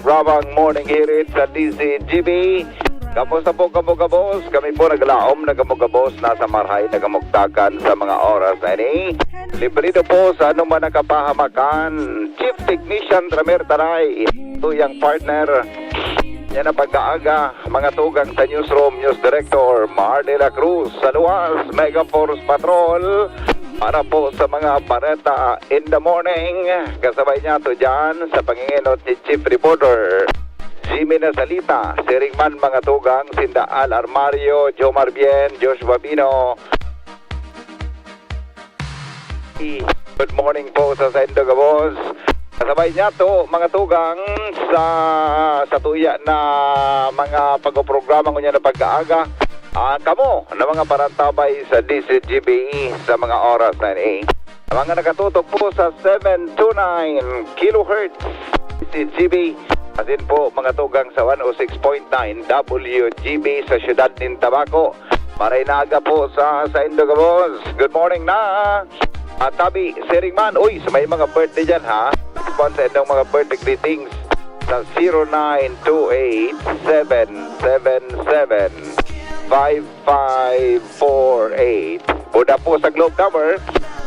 programang Morning Hirit sa DCGB. Kamusta po kamugabos? Kami po naglaom na kamugabos nasa Marhay na kamugtakan sa mga oras na ini. Librido po sa anuman nakapahamakan. Chief Technician Ramir Taray, tuyang partner. Yan ang pagkaaga, mga tugang sa newsroom, News Director Mar de la Cruz sa Luwas, Mega Force Patrol. Para po sa mga bareta in the morning, kasabay niya to dyan sa panginginot ni Chief Reporter Jimmy Nasalita, Siringman mga tugang, Sinda Al Armario, Jomar Bien, Joshua Bino. Good morning po sa Sendo Gabos. Kasabay niya to mga tugang sa tuya na mga pagpoprograma ko niya na pagkaaga. Kamo na mga parantabay sa DCGB sa mga oras na ini. Mga nakatutok po sa 729 kHz DCGB. Asin po mga tugang sa 106.9 WGB sa siyudad ng Tabaco. Maray naga po sa Indogabos. Good morning na. At tabi, Siringman, uy, sa may mga birthday dyan ha. Response sa inyong mga birthday greetings sa 0928-777-5548. Buda po sa globe number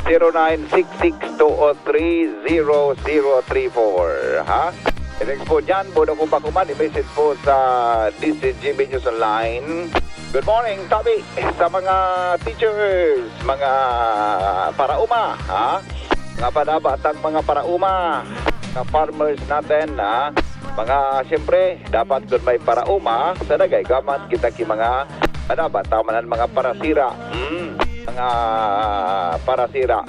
0966-203-0034. Ha? Next po dyan, buda ko pa kuman, i-message po sa DCGB News Online. Good morning, Tabi, sa mga teachers, mga parauma, ha? Mga panabatang mga parauma, mga farmers natin, ha? Mga, siyempre, dapat doon may parauma, sa nagay gaman kita ki mga panabataman mga parasira, mga parasira.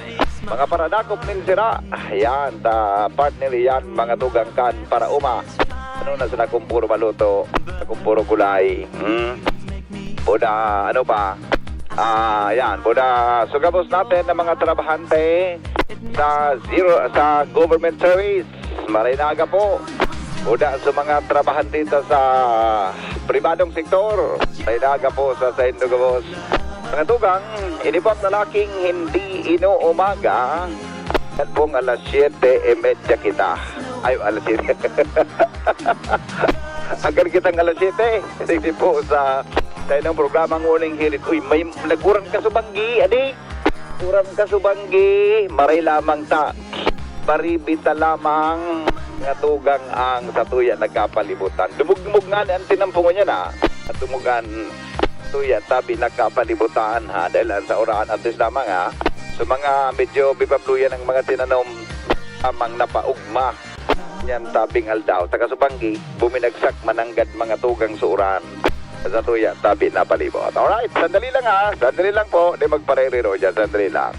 Mga paradakop nin sira, yan, partner yan, mga tugang kan, parauma. Ano na sa nakumpuro maluto, nakumpuro gulay, Buda, ano pa? Yan, buda, sugabos natin ng mga trabahante sa government service. Marinaga po. Buda sa mga trabahante sa pribadong sektor. Marinaga po sa Indogabos. Mga tugang, inibang lalaking hindi inuumaga. Yan pong alas 7:30 kita. Ay, alas 7. Agar kitang alas 7. Hindi po sa inyong programang Morning Hirit. Uy, may nagkurang kasubanggi, adik. Kurang kasubanggi. Maray lamang ta. Baribita lamang. Nga tugang ang satuya nagkapalibutan. Dumugmug nga ang tinampungan niya na. At dumugan tuya tabi nagkapalibutan ha. Dahil sa oraan at lamang ha. So mga medyo bibabluyan ang mga tinanom amang napaugma. Yan tabing aldaw. Takasubanggi, buminagsak mananggad mga tugang suuran. Sa tuya, tabi na palibot. Alright, sandali lang ha. Sandali lang po. Di magparerero dyan. Sandali lang.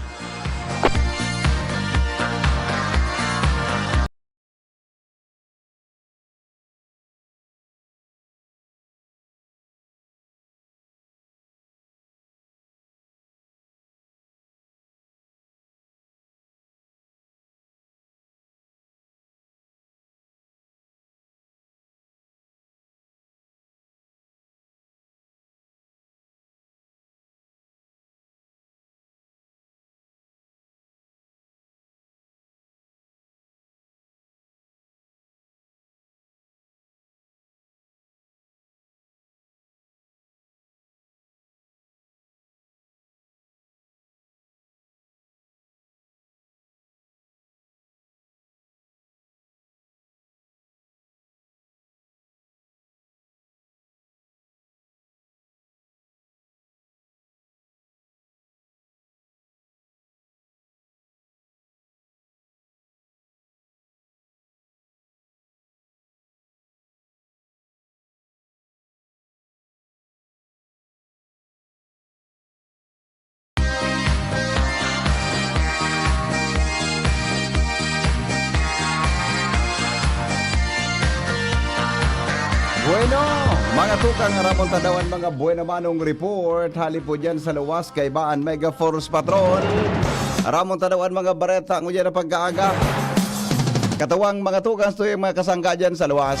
Bueno, mga tukang ramon tadawan mga buena manong report. Hali po dyan sa Luwas kay Baan Mega Force Patrol. Ramon tadawan mga bareta ng dyan na pagkaaga. Katawang mga tukang ito yung mga kasangga dyan sa Luwas.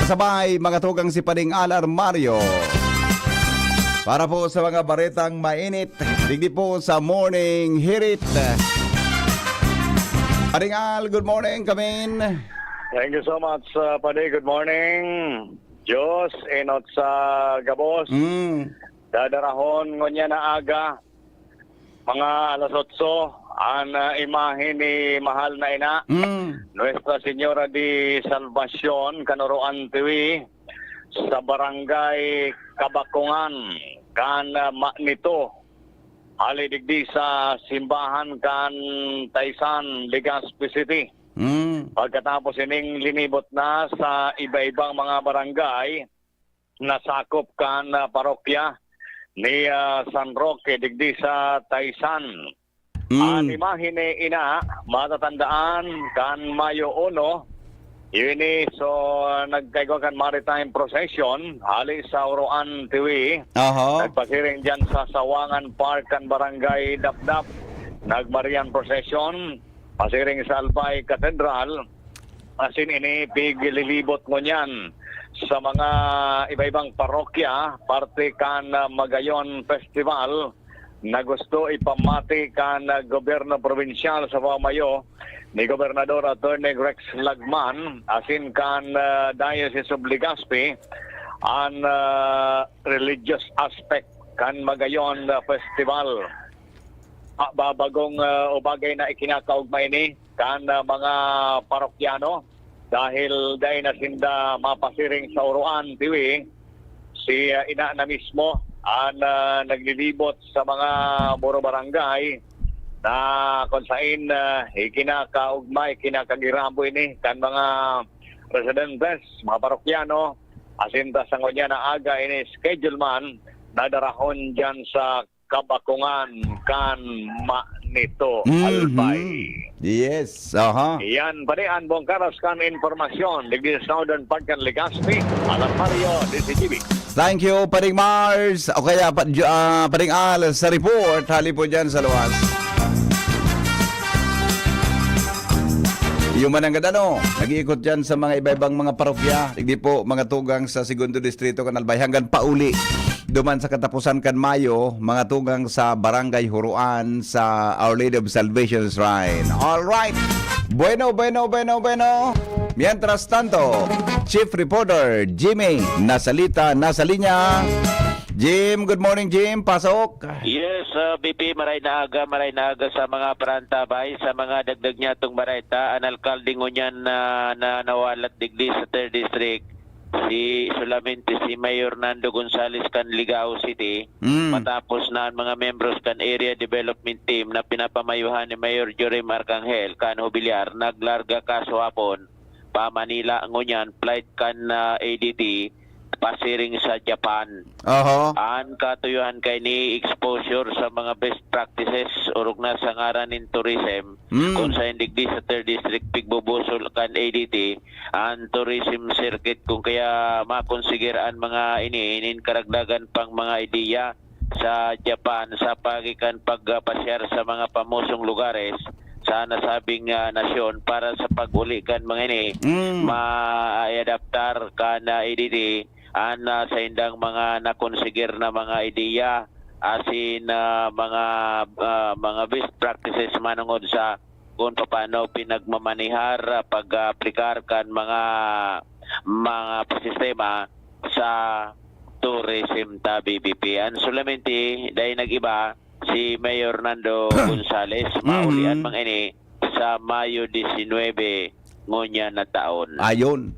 Kasabay mga tukang si Pading Al Armario. Para po sa mga baretang mainit, digdi po sa Morning Hirit. Pading Al, good morning, kamin. Thank you so much, Padi. Good morning. Diyos, inot sa Gabos. Dadarahon ngonya na aga. Mga alas 8, ang imahe ni mahal na ina. Nuestra Señora de Salvacion, Kanuruan Tiwi, sa barangay Kabakungan, kan Nito. Halidigdi sa simbahan kan Taysan, Legazpi City. Pagkatapos ining linibot na sa iba-ibang mga barangay nasakop kan parokya ni San Roque digdi sa Taysan. Ang imahe ni ina matatandaan kan Mayo 1 yun so nagkaigwa kan maritime procession hali sa Uruan Tiwi. Nagpasiring dyan sa Sawangan Park kan barangay Dapdap. Nagmarian procession pasiring sa Albay Cathedral, asin ini piglilibot mo niyan sa mga iba-ibang parokya, parte kan Magayon Festival, na gusto ipamati kan gobyerno probinsyal sa pamayo ni Gobernador Attorney Rex Lagman, asin kan Diocese of Legazpi, ang religious aspect kan Magayon Festival. Babagong bagay na ikinakaugmay ni kan mga parokyano dahil dahil na sinda mapasiring sa Uruan Tiwi si ina na mismo ang naglilibot sa mga muro barangay na kung saan ikinakaugmay, kinakagirambo ini kan mga residentes, mga parokyano asinta sa ngonya na aga ini schedule man nadarahon dyan sa Kabakungan kan Nito, Albay. Yes, Iyan, parian bongkaras kan informasyon digdi sa Southern Park kan Legazpi, Alan Mario, DCGB. Thank you, Paring Mars. O kaya, Paring Al, sa report, hali po dyan sa luwas. Yung mananggad nag-iikot dyan sa mga iba-ibang mga parokya. Hindi po mga tugang sa Segundo Distrito, Kanalbay, hanggang pauli. Duman sa katapusan kan Mayo, mga tugang sa Barangay Huruan sa Our Lady of Salvation Shrine. All right. Bueno. Mientras tanto, Chief Reporter Jimmy nasa linya. Jim, good morning Jim. Pasok. Yes, BP, maray na aga sa mga parantabay, sa mga dagdag niya itong barayta. Ang alkalde ngunyan na nawalat digdi sa 3rd District, solamente si Mayor Nando Gonzales kan Ligao City, matapos na ang mga members kan Area Development Team na pinapamayuhan ni Mayor Jorim Arcangel kan Hobiliar, naglarga kaso hapon, pa Manila ngunyan, flight kan ADT, pasiring sa Japan. Ang katuyuhan kay ni exposure sa mga best practices urog na sa ngaran in tourism kung sa indigdi sa 3rd District pigbubusol kan ADT ang tourism circuit kung kaya makonsigiran mga inin karagdagan pang mga ideya sa Japan sa pagikan pagpasyar sa mga pamusong lugares sa nasabing nasyon para sa pag-uli kan mga ini ma-adaptar kan ADT sa indang mga nakonsigir na mga ideya asin mga best practices manungod sa kung paano pinagmamanihar pag-aplikar kan mga sistema sa tourism ta BBP. An solamente dahil nag-iba si Mayor Nando Gonzales maulian mang ini sa Mayo 19 ngunya na taon. Ayon.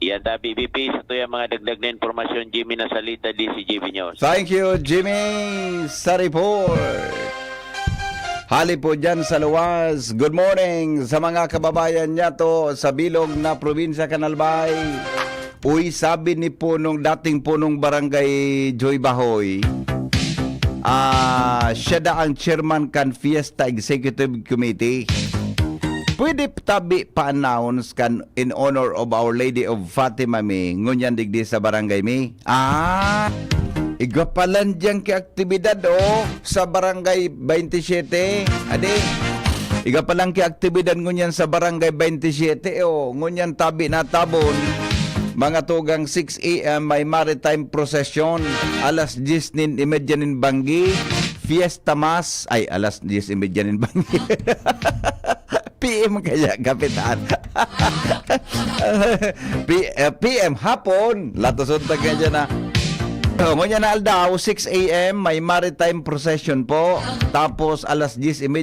Yan ta BBP sa to yung mga dagdag na informasyon Jimmy na salita DCGB News. Thank you Jimmy sa report. Hali po dyan sa luwas. Good morning sa mga kababayan niya to sa bilog na probinsya Kanalbay. Uy, sabi ni dating punong barangay Joy Bahoy, siya da ang chairman kan Fiesta Executive Committee. Pwede tabi pa-announce kan in honor of Our Lady of Fatima mi ngunyan digdi sa barangay mi. Igapalan dyan ki aktibidad sa barangay 27. Adi, igapalan ki aktibidad ngunyan sa barangay 27 ngunyan tabi na tabon. Mga tugang 6 a.m. may maritime procession. Alas 10 nin imedyanin Banggi. Fiesta Mas. Ay, alas 10 imedyanin Banggi. PM kaya, Kapitan. PM hapon. Latusod ta kaya dyan na. Ngunyan na aldaw, 6 a.m. may maritime procession po. Tapos alas 10:30,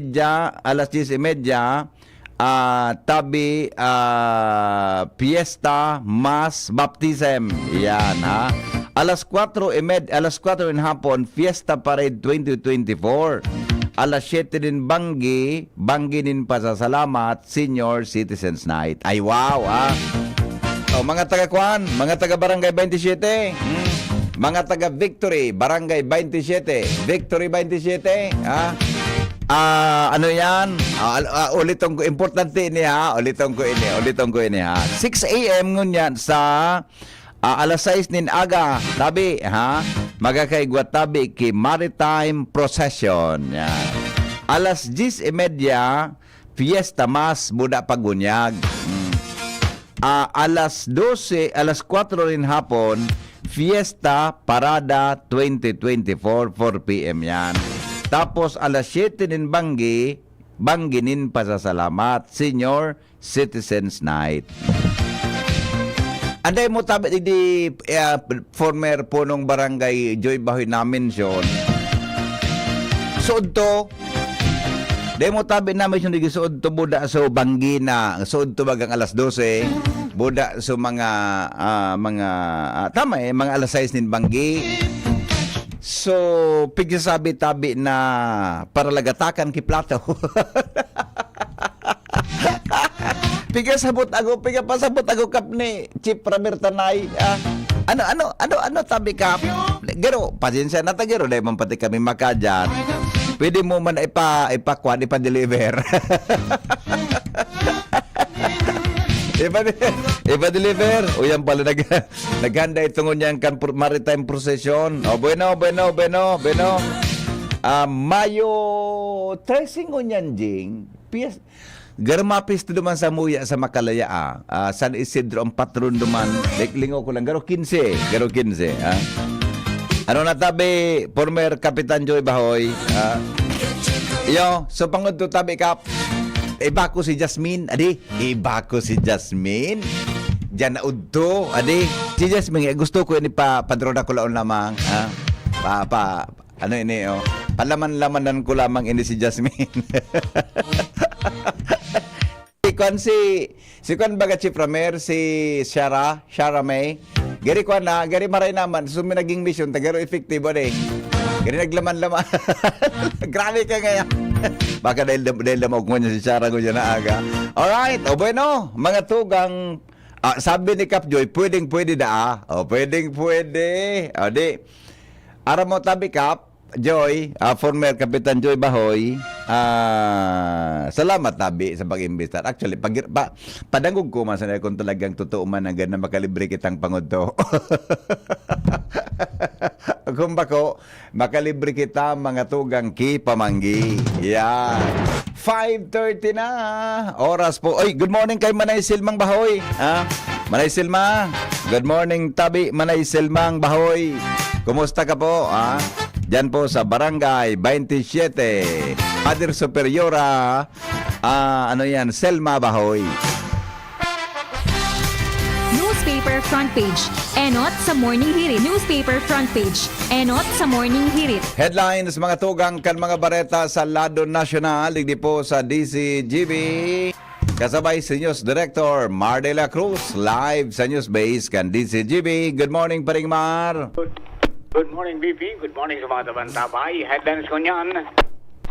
tabi fiesta, mass, baptism. Yan ha. Alas 4:30 ng hapon, fiesta parade 2024. Alas 7 din Banggi din pasasalamat, senior citizens night. Ay wow ha. Oh, mga taga-Kwan, mga taga-Barangay 27. Mga taga-Victory, Barangay 27. Victory 27, ha? Ano yan? Ulitong ko, importante ini ha. Ulitong ko ini ha. 6 a.m. ngunyan sa alas 6 nin aga. Tabi, ha? Magakaigwat tabi ki Maritime Procession. Yan. Alas 10:30, Fiesta Mas, Buda Pagunyag. Alas 12, alas 4 rin hapon, Fiesta Parada 2024, 4 p.m. yan. Tapos alas 7 din Banggi nin pasasalamat, Senior Citizens Night. Anday mo tabi di former punong barangay Joy Bahoy namin siyon. Suod to. Day mo tabi namin siyon di suod to buda so Banggi na. Suod to bagang alas 12. Buda so mga tama mga alas 6 nin Banggi. So pigsasabi tabi na para lagatakan ki plato. Pasabot ako kap ni Chief Ramir Tanay. Ano tabi kap? Gero, pasensya na ta gero dahil man pati kami makadyan. Pwede mo man ipa-deliver. Ipa-deliver. O yan pala naghanda itong niyang maritime procession. O bueno. Mayo 13 ngunyan jing. Garmapis to duman sa muya sa Makalaya San Isidro ang patron duman lingo ko lang garo 15 ha? Ano na tabi former Kapitan Joy Bahoy yo so pangod to tabi kap iba ko si Jasmine dyan na udto si Jasmine gusto ko ini padrona ko laon lamang ano ini palaman-lamanan ko lamang ini si Jasmine. Si Kwan baga Chief Ramer, si Shara May. Gari Kwan na, gari maray naman. Sumi naging mission, tagaro effective Gari naglaman-laman. Grabe ka ngayon. Baka dahil lamog mo niya si Shara ko dyan na aga. Alright, o bueno, mga tugang, sabi ni Kap Joy, pwede da pwede. O di, ara mo tabi Kap, Joy, former Kapitan Joy Bahoy, salamat tabi sa pag-imbestar. Actually, padangog ko man sa kung talagang totoo man ang ganda makalibre kitang pangudto. Kung bako, makalibre kita mga tugang ki pamanggi. Yan. 5:30 na. Oras po. Oy, good morning kay Manay Silmang Bahoy. Manay Silma. Good morning tabi Manay Silmang Bahoy. Kumusta ka po? Diyan po sa Barangay 27, Mother Superiora, Selma Bahoy. Newspaper front page. Enot sa Morning Hirit. Newspaper front page. Enot sa Morning Hirit. Headlines mga tugang kan mga bareta sa lado nasyonal, digdi po sa DCGB. Kasabay si News Director Mar de la Cruz, live sa News Base kan DCGB. Good morning, Paring Mar. Good morning, BP. Good morning sa mga tabantabay. Headlines ko niyan.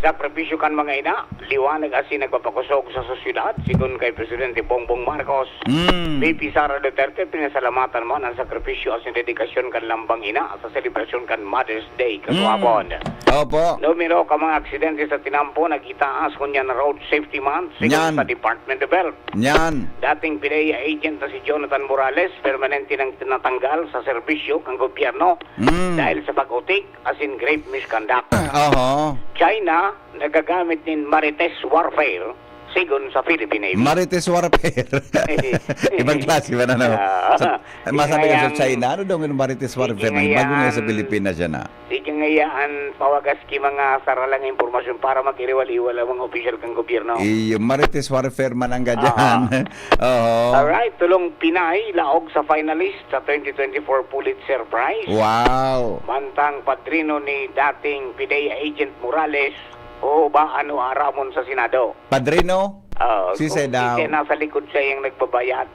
Sa prepisyo kan mga ina, liwanag asin nagpapakusog sa sosyedad, sigun kay Presidente Bongbong Marcos. BP Sara Duterte, pinasalamatan mo ng sakripisyo asin dedikasyon kan lambang ina sa selebrasyon kan Mother's Day katuapon. Opo. Numero ka mga aksidente sa tinampo, nagitaas ko niyan Road Safety Month, sigun sa Department of Health. Nyan. Dating PIDEA agent na si Jonathan Morales, permanente nang tinatanggal sa serbisyo ng gobyerno dahil sa pag-utik asin grave misconduct. Oho. China, nagagamit ng Marites warfare sigon sa Philippine Navy. Marites Warfare. Ibang klase ba na no? Masabi ka sa China, ano daw yung Marites Warfare? Bago nga sa Pilipinas yan na. Sige ngayaan pawagas ki mga saralang impormasyon para magiriwal-iwal ang mga opisyal kang gobyerno. Yung Marites Warfare man ang ganyan. Oo. Alright, tulong Pinay, laog sa finalist sa 2024 Pulitzer Prize. Wow. Mantang padrino ni dating PDEA Agent Morales, o ba ano aramon sa Senado. Padrino? Si Kung Sedaw. si nasa likod siya yung nagbabayad.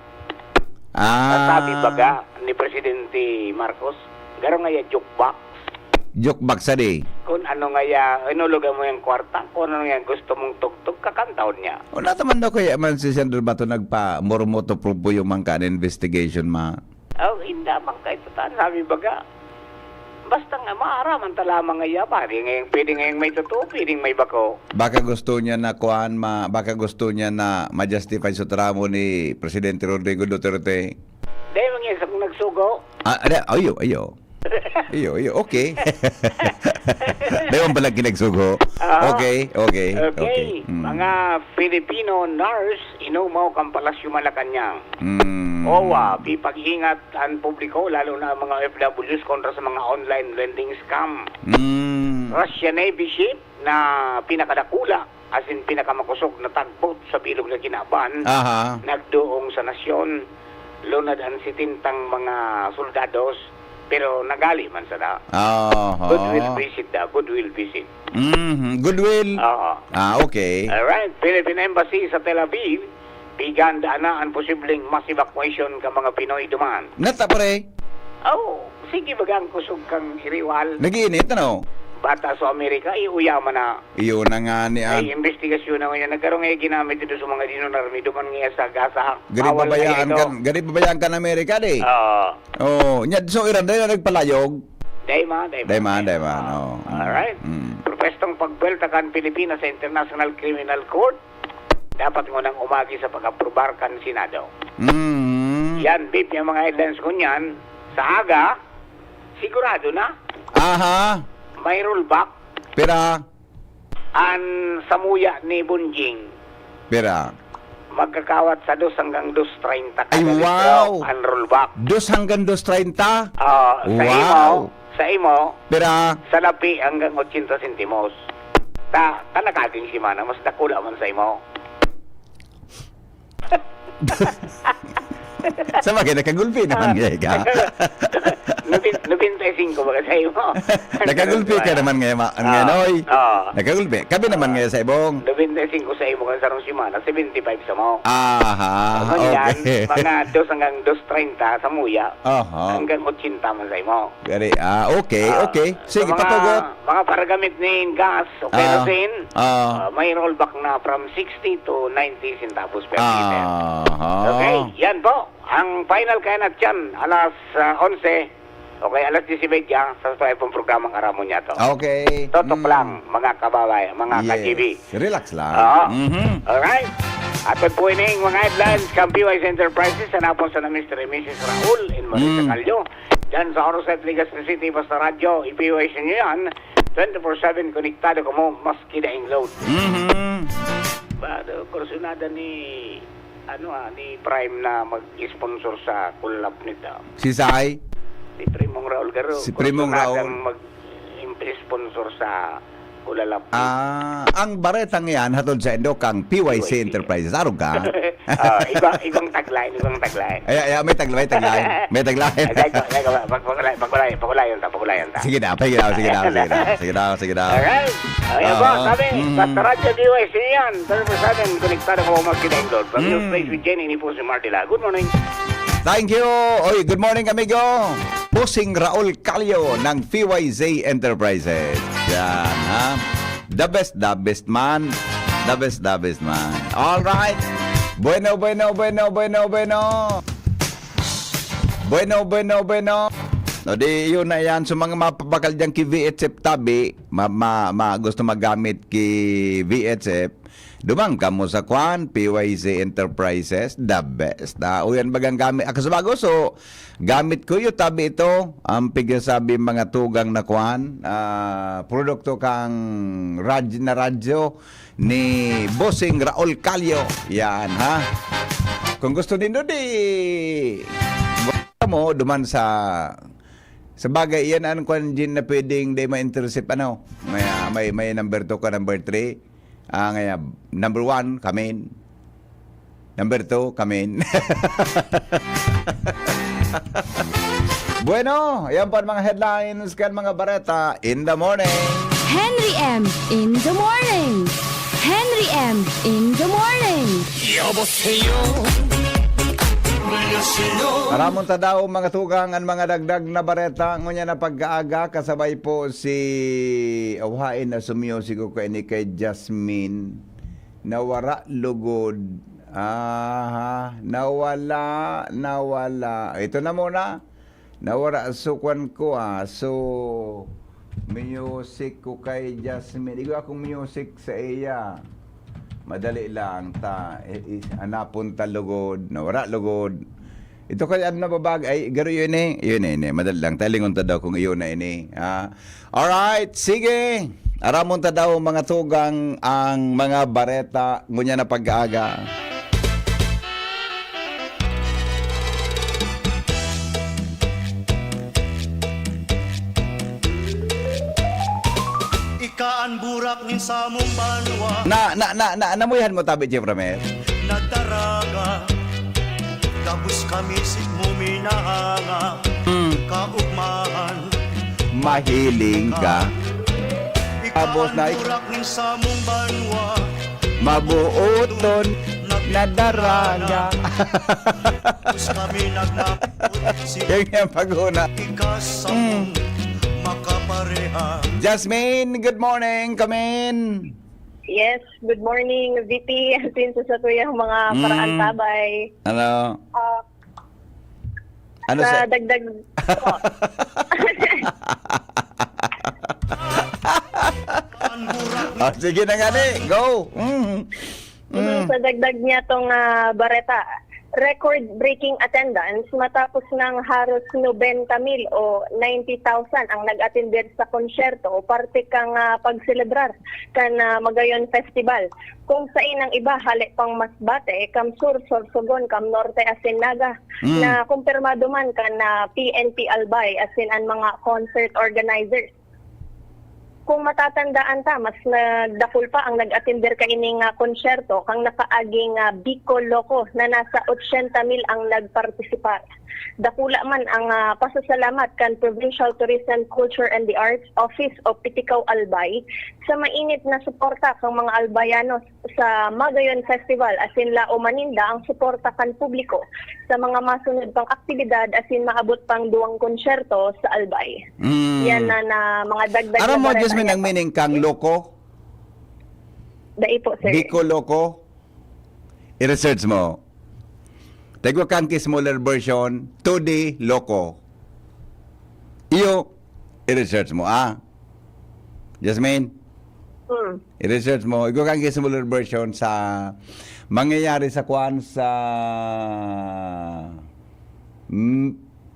Ah. Sabi baga ni Presidente Marcos, garo nga ya jukebox. Joke back sa di. Kung ano nga ya, inulugan mo yung kwarta, kung ano nga gusto mong tugtog, kakantaon niya. Wala naman daw kaya man si Sandro Bato nagpa-moromoto propo yung mangkan investigation ma. Hindi man kahit tataan, sabi baga. Basta nga maaraman talamang nga ya, pwede ngayong may totoo, pwedeng may bako. Baka gusto niya na baka gusto niya na ma-justify sa tramo ni Presidente Rodrigo Duterte. Dahil mga isang nagsugo, Ayo, okay. Dahil pala ginagsugo. Okay. Mga Filipino nurse, inumaw kang palasyo Malacanang. Mm. OWA, pipag-ingat ang publiko, lalo na ang mga OFWs kontra sa mga online lending scam. Russian Navy ship na pinakadakula, as in pinakamakusog na tagboat sa bilog na Kinaban, Aha. nagduong sa nasyon, lunad ang sitintang mga soldados, pero nagali man sa da. Goodwill visit da, goodwill visit. Goodwill. Oo. Okay. Alright, Philippine Embassy sa Tel Aviv, biganda na ang posibleng mass evacuation ka mga Pinoy duman. Nata pare. Sige bagang kusog kang iriwal. Nagiinit ano? Bata sa Amerika, iuyaman na. Iyon na nga ni Ay, investigasyon na ngayon. Nagkaroon ngayon ginamit dito sa mga dinonarmi. Duman nga sa gasa. Gani babayaan ka ng Amerika di. So iran na nagpalayog. Dayman. Alright. Protestong pagbelta kan Pilipinas sa International Criminal Court. Dapat mo nang umagi sa pag-aprobar kan Senado. Yan, beep yung mga headlines ko niyan. Sa aga, sigurado na. Aha. May rollback. Pera. An samuya ni Bunjing. Pera. Magkakawat sa 2 hanggang 2.30. Ay, wow. An rollback. 2 hanggang 2.30? Wow. Sa imo, Pera. sa lapi hanggang 80 sentimos. Talakaging si Mana, mas dakula man sa imo. Sa bagay, nakagulpi naman ngayon ka. Nupintay 5 ba sa imo? Nakagulpi ka naman ngayon, oy. Nakagulpi. Kabi naman ngayon sa ibong. Nupintay 5 sa imo kan sarong si Mana, 75 sa mo. Aha, Okay. okay. Mga 2 hanggang 2.30 sa muya. Aha. Hanggang 80 man sa imo. Okay. Sige, Sa patugot. Mga paragamit ni gas o kerosene, Ah. may rollback na from 60 to 90 centavos per liter. Aha. Okay, yan po. Ang final kaya na dyan, alas 11, okay, alas 11 yan, sa pong programang Aramon niya to. Okay. Totok lang, mga kababay, mga ka-GB. Relax lang. Oo. Mhm. Alright. At po ining mga headlines, Campiwise Enterprises, sanapon sa na Mr. and Mrs. Raul in Marisa Calyo. Dyan sa Oroset, Legazpi City, basta radyo, ipiwise nyo yan. 24/7 konektado ko mo, maski daing load. Kursunada ni Prime na mag-sponsor sa collab nito. Si Sai? Si Primong Raul Garo. Si Primong Raul. Mag-sponsor sa collab. Ang baretang yan, hatod sa Indo, kang PYC Enterprises. Arog ka? Ibang tagline. Ay, may tagline. Pagkulayan ta. Sige daw. Alright. Ayan po, sabi, basta radyo DYC yan. 24/7, konektado ko magkita yung load. From your place with Jenny, ni po si Martila. Good morning. Thank you. Oy, good morning amigo. Pusing Raul Calyo ng PYZ Enterprises. Yan, ha? The best man. All right. Bueno. No, di yun na yan. So mga mapapakal dyan ki VHF tabi, gusto magamit ki VHF, Dumang kamo sa kwan, PYC Enterprises, the best. Uyan bagang gamit. Ako sa bago, so gamit ko yung tabi ito. Ang pigsasabi mga tugang na kwan, produkto kang radyo ni Bossing Raul Calio. Yan, ha? Kung gusto din doon, mo, duman sa bagay, yan ang kwan din na pwedeng di ma-intercept, ano? May number 2 ka, number 3. Ngaya, number 1, kamin. Number 2, kamin. Bueno, yan po ang mga headlines kan mga bareta in the morning. Henry M. in the morning. Henry M. in the morning. Aramon ta daw mga tugang ang mga dagdag na bareta ngunya na pag-aaga kasabay po si awhain na sumusiko ko ni kay Jasmine nawara lugod. Nawala. Ito na muna. Nawara sukwan ko so music ko kay Jasmine. Igo akong music sa iya. Madali lang ta hanapon ta lugod, nawara lugod. Ito kaya na babag ay garo yun madali lang talingon ta daw kung iyon na ini. All right, sige. Aramon ta daw mga tugang ang mga bareta ngunya na pag-aaga. Ikaan burak nin sa mong banwa Namuyahan mo tabi, Jeff Ramer. Nagdaraga Tapos kami mo minahanga Kaugmahan Mahiling ka. Tapos Ikaan na burak nin sa mong banwa mabuoton na daraga. Tapos kami nagnapot Kaya pag-una. Ikas sa mong makapareha Jasmine, good morning. Come in. Yes, good morning, VP. Princess sa tuyang mga paraan tabay. Ano? Ano Sa sa... dagdag po. Sige na nga ni. Go. Sa dagdag niya tong bareta, record-breaking attendance matapos ng haros 90,000 o 90,000 ang nag-attender sa konsyerto o parte kang pagselebrar kan Magayon Festival. Kung sa inang iba, halik pang Masbate, kam Sur, Sorsogon, kam Norte, asin Naga, na kumpirmado man kan PNP Albay, asin ang mga concert organizers. Kung matatandaan ta, mas nagdakul pa ang nag-attender kaining konsyerto kang nakaaging Bicol Loco na nasa 80,000 ang nagpartisipar. Dakula man ang pasasalamat kan Provincial Tourism, Culture and the Arts Office o Pitikaw Albay sa mainit na suporta kang mga Albayanos sa Magayon Festival asin lao maninda ang suporta kan publiko sa mga masunod pang aktibidad asin maabot pang 2 konsyerto sa Albay. Yan na mga dagdag. Aram mo, na Jasmine, ang meaning kang loko? Dai po, sir. Bicol Loco? I-research mo. Tagwa kang smaller version, 2D Loco. Iyo, i-research mo, Jasmine? I-research mo. Igwa kang smaller version sa mangyayari sa kwan sa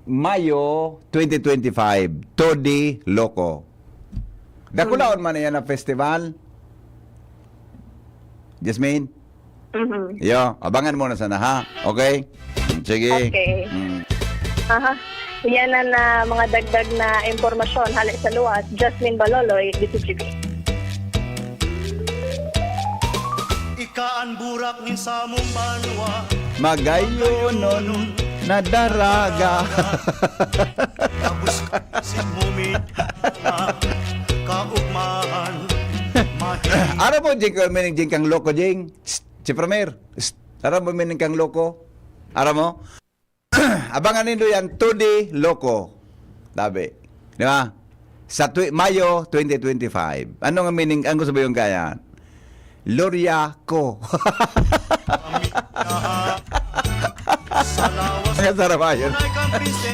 Mayo 2025, 2D Loco. Dakulaon man yan na festival. Jasmine? Yo, abangan mo na sana, ha? Okay? Sige. Okay. Yan na mga dagdag na impormasyon halik sa luwas. Jasmine Baloloy, DCGB. Ikaan burak nin sa mong banwa Magayon na daraga. Tapos kami mo minahanga Kaugmahan Mahiling Ara mo, Jing, meaning Jing kang loko, Jing? Si Premier. Ara mo, meaning kang loko? Ara mo? Abangan nindo yan, 2D Loko. Tabi. Di ba? Sa Mayo 2025. Ano nga meaning? Ang gusto ba yung kaya? Loria ko. Mga sarabayon.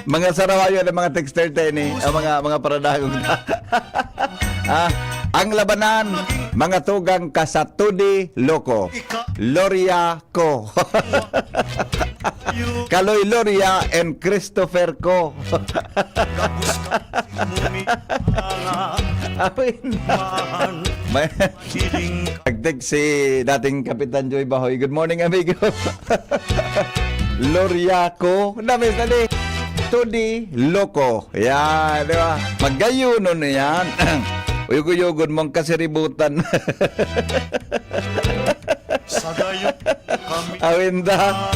Mga sarabayon ng mga texter tayo ni. Mga paradagong. Ang labanan, mga tugang kasatudi loko. Loria ko. Kaloy Loria and Christopher ko. Gabos ka mumi Awin. mahan May hiling nagtag si dating Kapitan Joy Bahoy. Good morning, amigo. Loria ko. Namis na di. Tudi loko. Yan, di ba? Magayon nun yan. Uyug-uyugod mong kasiributan. sa gayon kami Awinda.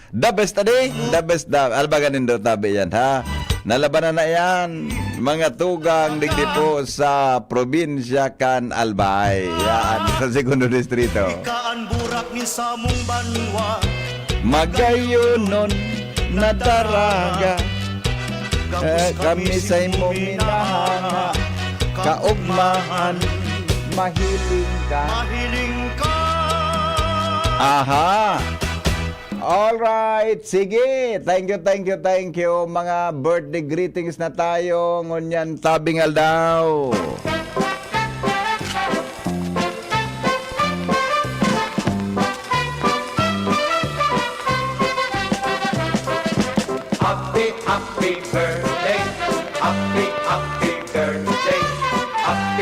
The best tadi. The best da. Albagan do tabi yan, ha? Nalabanan na yan. Mga tugang digdi po sa probinsya kan Albay. Yan, sa segundo distrito. kaan burak ni sa mong banwa Magayon nun na daraga. Kami sa'y mo minahanga. Kaugmahan, mahiling ka. mahiling ka Aha! Alright, sige. Thank you. Mga birthday greetings na tayo. Ngunyan, tabingal daw. Happy birthday. Happy birthday.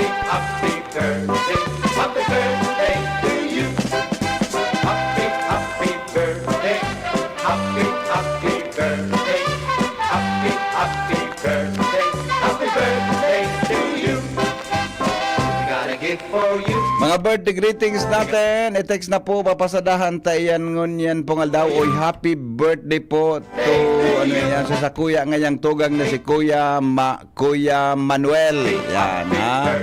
Happy birthday. Happy birthday to you. Happy birthday. Happy birthday. Happy birthday. Happy birthday to you. We got a gift for you. Mga birthday greetings natin. I-text na po, papasadahan tayo ngunyan pongal daw. Oy, happy birthday po to, ano yan, sa kuya ngayang tugang na si Kuya Manuel. Yan, ha?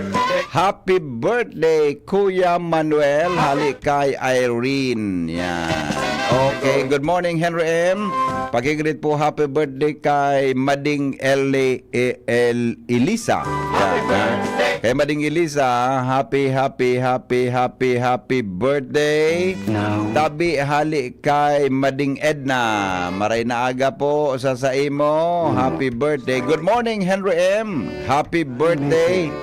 Happy birthday, Kuya Manuel. Hali kay Irene. Yan. Okay, good morning, Henry M. Pag-greet po, happy birthday kay Mading Elisa. Yan, ha? Kay Mading Elisa, happy birthday. Tabi hali kay Mading Edna. Maray na aga po sa imo. Happy birthday. Good morning, Henry M. Happy birthday.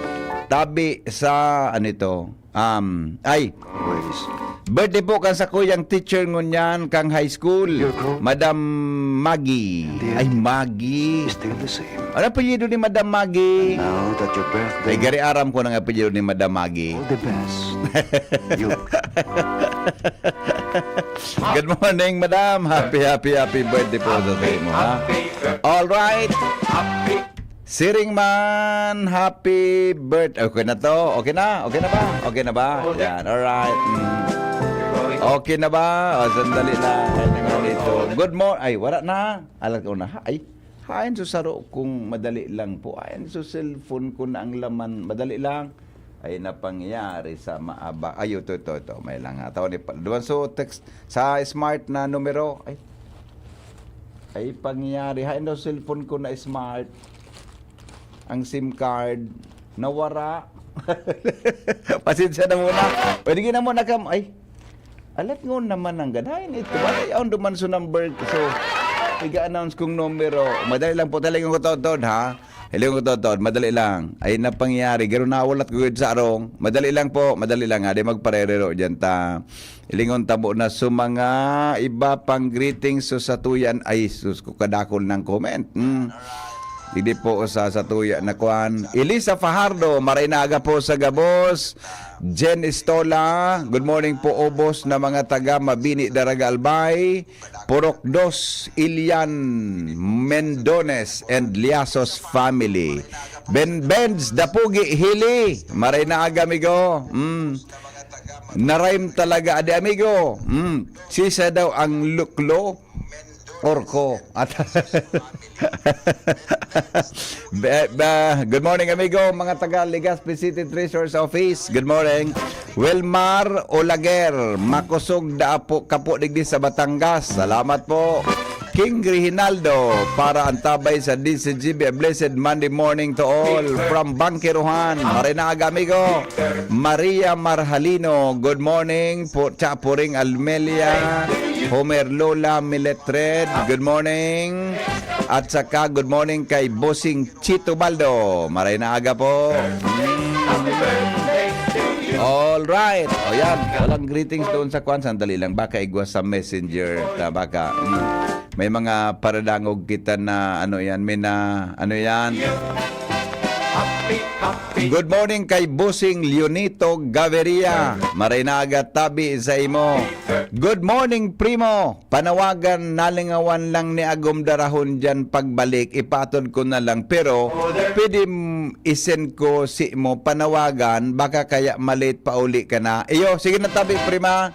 Tabi sa ano ito? Birthday po kan sa kuyang teacher ngunyan kang high school. Madam Maggie. Ay, Maggie. Still the same. Ano apelyido ni Madam Maggie? Now that your birthday, Ay, gari aram ko ng apelyido ni Madam Maggie. all the best. You. Good morning, Madam. Happy birthday po sa imo, ha? All right. Siring man, happy birthday. Okay na to? Okay na? Okay na ba? Okay na ba? Yan, all right. Okay na ba? O, sandali na. Good morning. Ay, wala na. Alam ko na. Ay, hain sa saro kung madali lang po. Hain sa cellphone ko na ang laman. Madali lang. Ay napangyari sa maaba. Ay, ito. May lang nga. Tawag ni Duman so text sa smart na numero. Ay pangyari. Hain daw cellphone ko na smart. Ang SIM card nawara. Pasensya na muna. Pwede na muna kam. Ay, alat ngo naman ang ganahin ito. Ay, ang duman so number. So, iga-announce kong numero. Madali lang po talagang ko totod, ha? Hello ko totod, madali lang. Ay napangyari, garo na ulat ko sa arong. Madali lang po, madali lang. Adi magparerero dyan ta. Ilingon tabo na so mga iba pang greetings so sa tuyan. Ay, sus ko kadakol ng comment. Hindi po sa tuya na kuan. Elisa Fajardo, maray na aga po sa Gabos. Jen Estola, good morning po obos na mga taga Mabini, Daraga, Albay. Purok 2, Ilian Mendones and Liasos family. Benz Dapugi Hili, maray na aga amigo. Naraim talaga ade amigo. Sisa daw ang luklo. Orko. At good morning amigo, mga taga Legazpi City Treasurer's Office. Good morning. Wilmar Olaguer, makusog da po kapo digdi sa Batangas. Salamat po. King Reginaldo para antabay sa DCGB. A blessed Monday morning to all from Bangkiruhan. Marinaga amigo. Maria Marhalino, good morning. Chapuring Almelia. Homer Lola Miletred, good morning. At saka good morning kay Bossing Chito Baldo. Marinaga po. All right. O yan, walang greetings doon sa kwan. Sandali lang, baka igwas sa messenger. Baka may mga paradangog kita na ano yan, may na ano yan. Good morning kay Busing Leonito Gaviria. Marinaga tabi sa imo. Good morning primo. Panawagan nalingawan lang ni Agom Darahon dyan pagbalik. Ipatod ko na lang. Pero pwede isend ko si mo panawagan. Baka kaya malit pa uli ka na. Iyo, sige na tabi prima.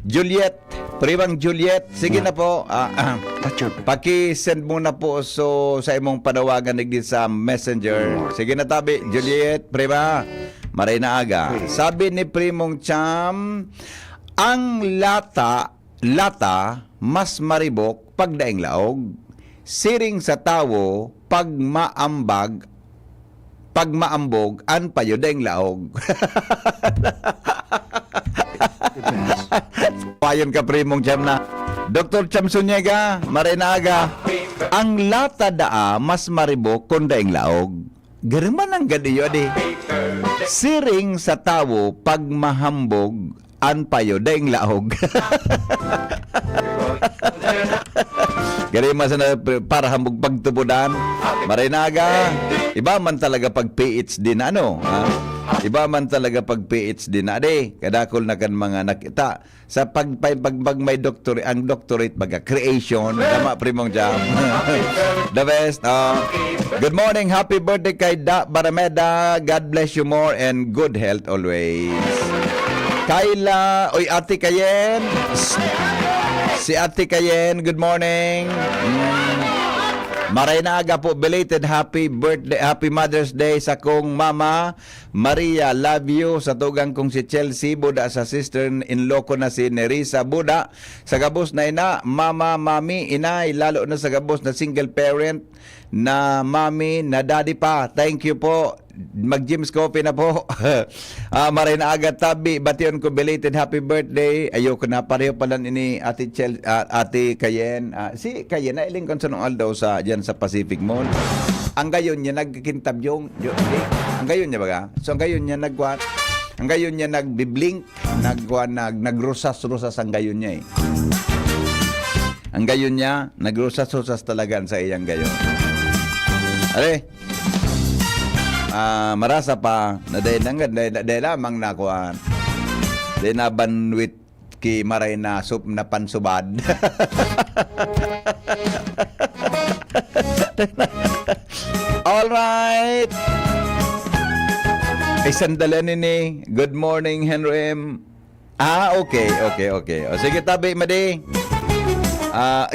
Juliet. Primang Juliet, sige na po. Paki-send muna po sa imong panawagan digdi sa Messenger. Sige na tabi, Juliet, prima. Maray na aga. Sabi ni Primong Cham, ang lata mas maribok pag daing laog. Siring sa tawo pag maambog an payo daing laog. Payon ka Primong Cham na. Dr. Cham Sunyega, Marinaga, ang lata daa mas maribok kung daing laog. Gariman ang gadiyo di. Siring sa tawo pag mahambog an payo daing laog. Gariman sana para hambog pagtubudan. Marinaga, iba man talaga pag PhD na ano, ha? Iba man talaga pag PhD na de. Kadakol na kan mga nakita. Sa pag may doctorate, ang doctorate baga creation. Tama, Primong Jam. The best. Good morning. Happy birthday kay Da Barameda. God bless you more and good health always. Kayla. Oy, Ate Kayen. Si Ate Kayen. Good morning. Maray na aga po, belated happy birthday, happy Mother's Day sa kong mama Maria, love you. Sa tugang kong si Chelsea Buda, sa sister-in-law ko na si Nerissa Buda, sa gabos na ina, mama, mami, inay, lalo na sa gabos na single parent na mami, na daddy pa. Thank you po. Mag-Jim's Coffee na po. Maray na aga tabi, bation ko belated happy birthday. Ayoko na, pareho pala ini Ate Ate Kayen. Si Kayen na iling kon sa nung aldaw sa diyan sa Pacific Mall. Ang gayon niya nagkintab yung ang gayon niya baga. So ang gayon niya nagkuan. Ang gayon niya nagbiblink, nagrusas-rusas ang gayon niya eh. Ang gayon niya nagrusas-rusas talaga sa iyang gayon. Are. Marasa pa na dahil lamang nakuan dahil na banwit ki maray na sup na pansubad. Alright, isandalan ni good morning Henry M. Okay. O sige tabi madi.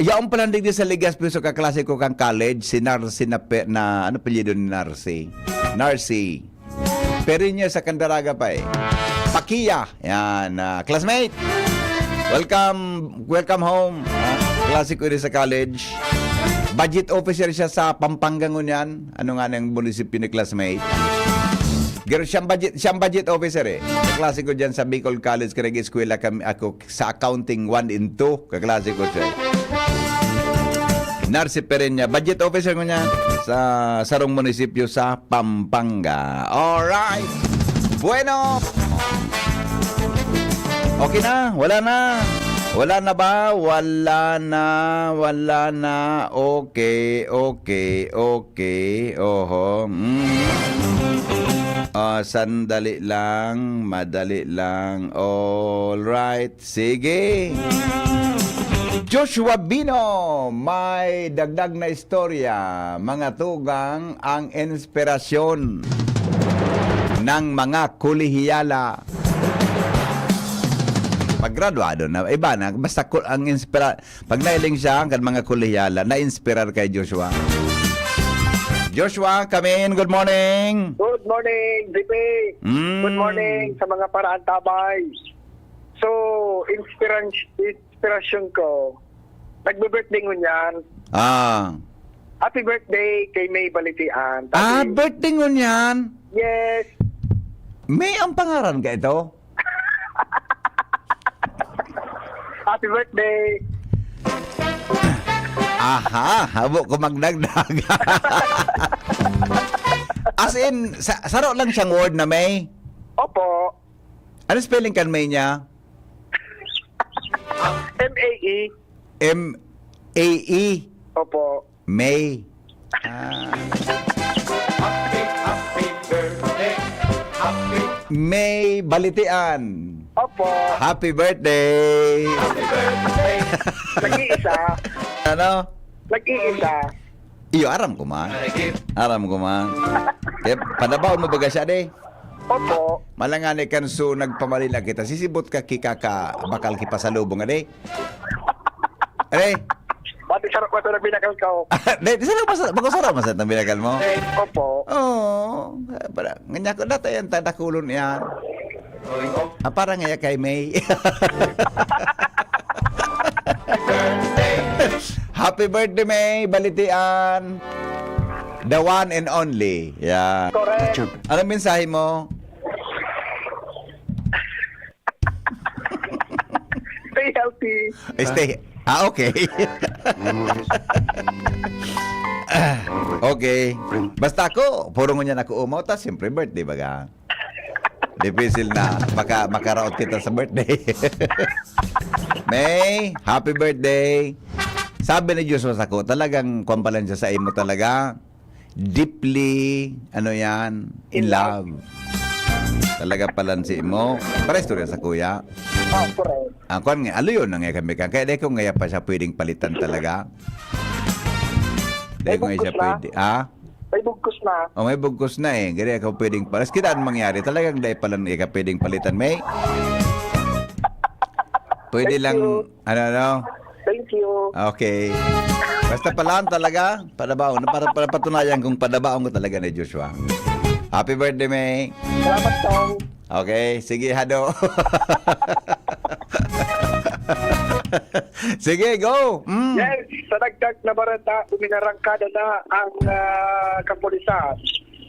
Yaong palandig di sa Legazpi so kaklase ko kang college si Narcy na ano apelyido ni Narcy. Pero niya sa Candaraga pa eh. Pakia. Yan. Classmate. Welcome home. Klase ko rin sa college. Budget officer siya sa Pampanga ngunyan. Ano nga ng munisipyo ni classmate? Pero siyang budget officer eh. Kaklase ko dyan sa Bicol College. Karag eskwela kami ako sa accounting 1 and 2. Kaklase ko siya. Narcy Perenya, budget officer ko niya sa sarong munisipyo sa Pampanga. Alright. Bueno. Okay na. Wala na. Wala na ba? Wala na. Okay. Oho. Sandali lang. Madali lang. Alright. Sige. Joshua Bino, may dagdag na istorya. Mga tugang ang inspirasyon ng mga kulihiyala. Paggraduado na, iba na, basta ang pag nailing siya, ang mga kulihiyala, na-inspirar kay Joshua. Joshua, come in. Good morning. Good morning, VP. Good morning sa mga paraantabay. So, inspiration ko, Nagbe-birthday ngunyan. Ah. Happy birthday kay May Balitian. Ah, birthday ngunyan. Yes. May ang pangaran ka ito? Happy birthday. Aha, habo ko magdagdag. As in, saro lang siyang word na May. Opo. Ano spelling kan May niya? M-A-E. M-A-E. Opo. May. Ah. May Balitian. Opo. Happy birthday. Nag-iisa. Ano? Nag-iisa. Iyo, aram ko man. Aram ko man. Kaya, panabaw mo baga siya, de? Opo. Malangani kan so nagpamalila kita. Sisibot ka kikaka bakal kipasalubong, ade? Ade? Pati sarap ko ito na binakal ko. De, di sana magusara masat na binakal mo? Opo. Oo. Para, nganya ko data yan, tadakulon yan. Ah, parang ngaya kay May. Happy birthday, May Balitian. The one and only. Yeah. Correct. Anong mensahe mo? Stay healthy. Stay. Ah, okay. Okay. Basta ako, puro ngunyan ako umaw, ta siyempre birthday baga. Difficile na makaraot kita sa birthday. May, happy birthday. Sabi ni Diyos ako, talagang kumpalan siya sa imo talaga. Deeply, ano yan, in love. Talaga palansi mo. Para istorya sa kuya. Ah, correct. Ang kuwan nga, alo yun nga kami kan. Kaya di ko nga pa siya pwedeng palitan talaga. Di ko nga siya pwede. Ah? May bugkos na. O may bugkos na eh. Gari ako pwedeng palas. Kita ang mangyari. Talagang di palang ika pwedeng palitan. May? Pwede Thank lang, you. ano? Thank you. Okay. Basta palaan talaga. Padabaon. Para patunayan kung padabaon ko talaga ni Joshua. Happy birthday, May. Salamat, Tong. Okay. Sige, hado. Sige, go. Mm. Yes, sa dagdag na barata, uminarangkada na ang kapulisan.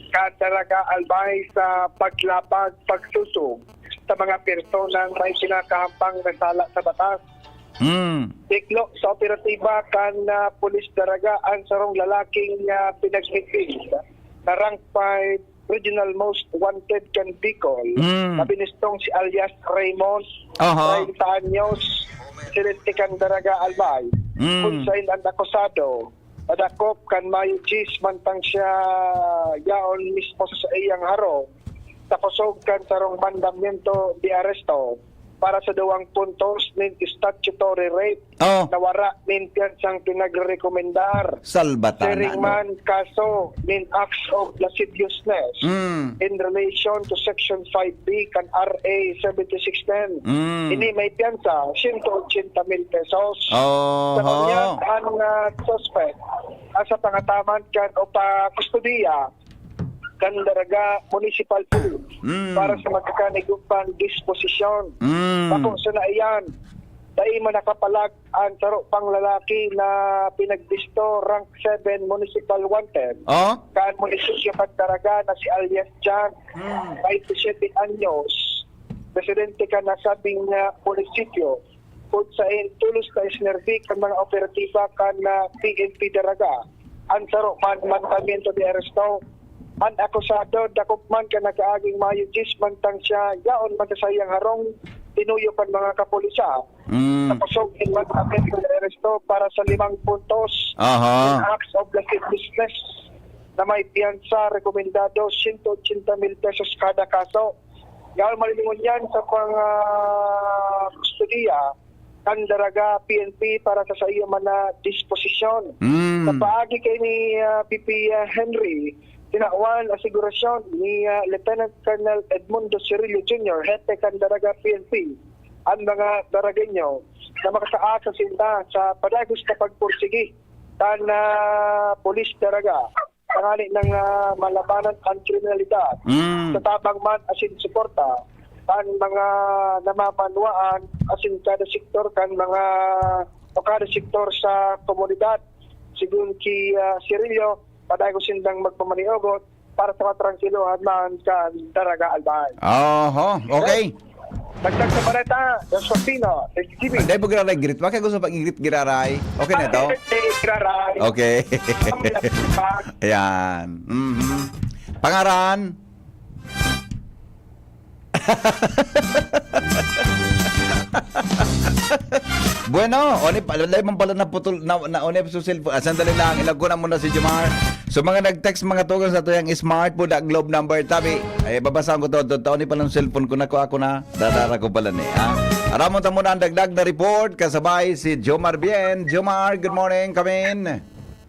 Kataraga albay sa paglapag, pagsusog sa mga personang may kinakahampang na sala sa batas. Mm. Tiklo sa operatiba kan pulis daraga ang sarong lalaking pinaghitig na rank 5 regional most wanted kan Bicol. Na binistong si alias Raymond, 30 anyos, silentikan daraga albay. Kung saan ang akusado, padakop kan Mayo Gis mantang siya yaon mismo sa iyang harong. Tapos kan sarong mandamiento di aresto para sa 2 puntos nin statutory rape na wara nin piyansang pinagrekomendar. Salbatan. Seringman kaso nin acts of lasciviousness in relation to Section 5B kan RA 7610. Ini may piyansa 180,000 pesos. Sa kanya ang suspect asa pangataman kan o pa kustodiya kan daraga municipal police para sa magkakanigupang disposisyon. Ako sa naiyan, dahil man nakapalag ang saro pang lalaki na pinagdisto rank 7 municipal wanted. Kan munisipyo pagdaraga na si alias Jan, 27 anyos, presidente ka na sabing munisipyo. Kung sa tulos na isnervi kan mga operatiba kan PNP daraga, ang saro man mandamiento de aresto, man akusado dakop man ka nakaaging Mayo Gis mantang siya yaon man sa sayang harong tinuyo pan mga kapulisya. Tapos in man amin sa aresto para sa 5 puntos. Acts of lascivious business na may piyansa rekomendado 180,000 pesos kada kaso. Yaon malilingon yan sa pang kustodiya kan daraga PNP para sa iyo man na disposisyon. Sa paagi kay ni PP Henry, tinawan asigurasyon ni Lieutenant Colonel Edmundo Cirillo Jr., Hepe Kandaraga PNP, ang mga daragenyo na makasaasa sila sa padagos na pagpursigi kan polis daraga tangali ng malabanan ang kriminalidad sa tabang man asin suporta kan mga namamanwaan asin kada sektor kan mga o kada sektor sa komunidad. Sigun ki Cirillo, paday ko sindang magpamaniogot para sa matrangkiluhan man kan Daraga Albay. Oho, okay. Dagdag sa baleta, Joshua Pino, SGB. Hindi po giraray grit. Bakit gusto pag-grit giraray? Okay na to? Graray. Okay. Ayan. Pangaran? Bueno, lay man pala na putol na onip sa cellphone. Sandali lang, ilago na muna si Jomar. So mga nag-text mga tugang sa tuyang smart po da globe number tabi. Ay babasahan ko to ni pala ng cellphone ko na ako na. Dadara ko pala ni, ha. Aramon ta muna ang dagdag na report kasabay si Jomar Bien. Jomar, good morning, come in.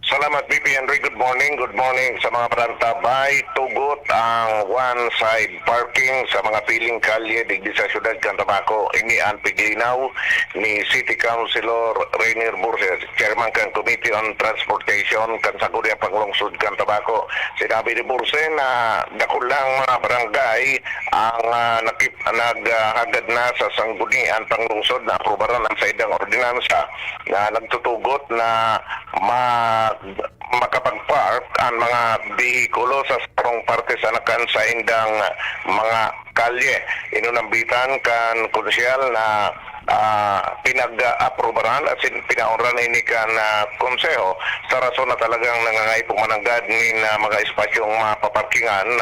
Salamat, BP Henry. Good morning sa mga parantabay. Tugot ang one-side parking sa mga piling kalye digdi sa syudad Cantabaco. Inian Piglinaw ni City Councilor Rainier Burses, Chairman kang Committee on Transportation kan Saguria Panglungsod Cantabaco. Sinabi ni Burses na dakulang mga barangay ang naghagad na sa sanggunian Panglungsod na aprobaran ang saidang ordinansa na nagtutugot na makapag-park ang mga bihikulo sa sarong parte sa nakan sa indang mga kalye. Inunambitan kan konsyal na pinag-aprobaran at pinaunran ini kan konseho sa rason na talagang nangangay pumananggad ni mga espasyong mapaparkingan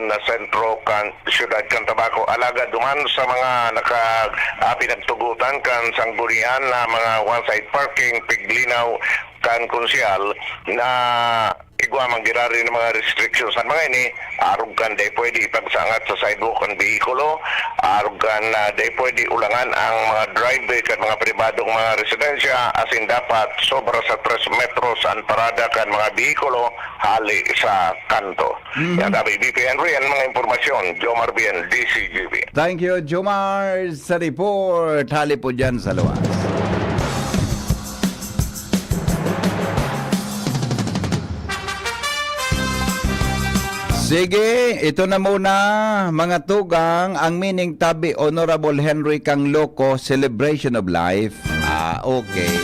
na sentro kan siyudad Cantabaco. Alaga duman sa mga pinagtugutan kan sanggunian na mga one-side parking Piglinaw kan konsyal na igwa manggirari ng mga restrictions sa mga ini, arog kan day pwede ipagsangat sa sidewalk ang bihikulo, arog kan day pwede ulangan ang mga driveway kan mga pribadong mga residensya, asin dapat sobra sa 3 metros ang parada kan mga bihikulo hali sa kanto. Yan sabi BP Henry, ang mga impormasyon, Jomar Bien, DCGB. Thank you, Jomar, sa report. Hali po dyan sa luwas. Sige, ito na muna mga tugang ang meaning tabi Honorable Henry Kang Loco Celebration of Life. Okay.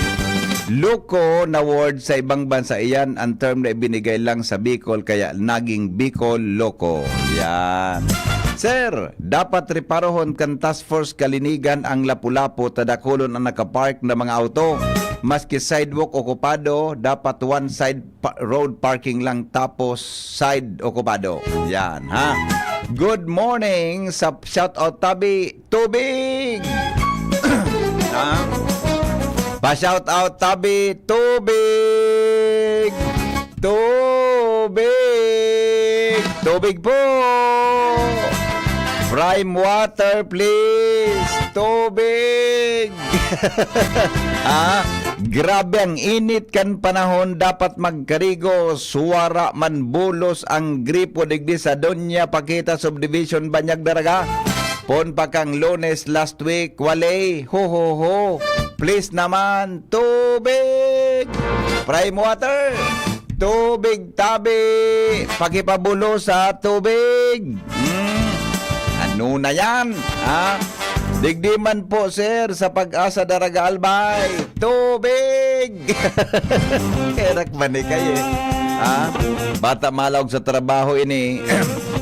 Loco na word sa ibang bansa iyan ang term na ibinigay lang sa Bicol kaya naging Bicol Loco. Yan. Sir, dapat reparohon kan task force kalinigan ang Lapu-Lapu tadakulon ang nakapark na mga auto. Maski sidewalk okupado, dapat one side road parking lang tapos side okupado. Yan, ha? Good morning sa shout out tabi tubig. Ha? Pa shout out tabi tubig. Tubig. Tubig po. Prime water please. Tubig. Grabe ang init kan panahon, dapat magkarigo, suwara man bulos ang gripo digdi sa Doña Paquita Subdivision Banyag Daraga. Pon pa kang Lunes last week, wale, ho ho ho. Please naman, tubig. Prime water. Tubig tabi. Pakipabulo sa tubig. Ano na yan? Digdi man po sir sa Pag-asa Daraga Albay. Tubig! Kerak man ni kayo. Bata malawag sa trabaho ini.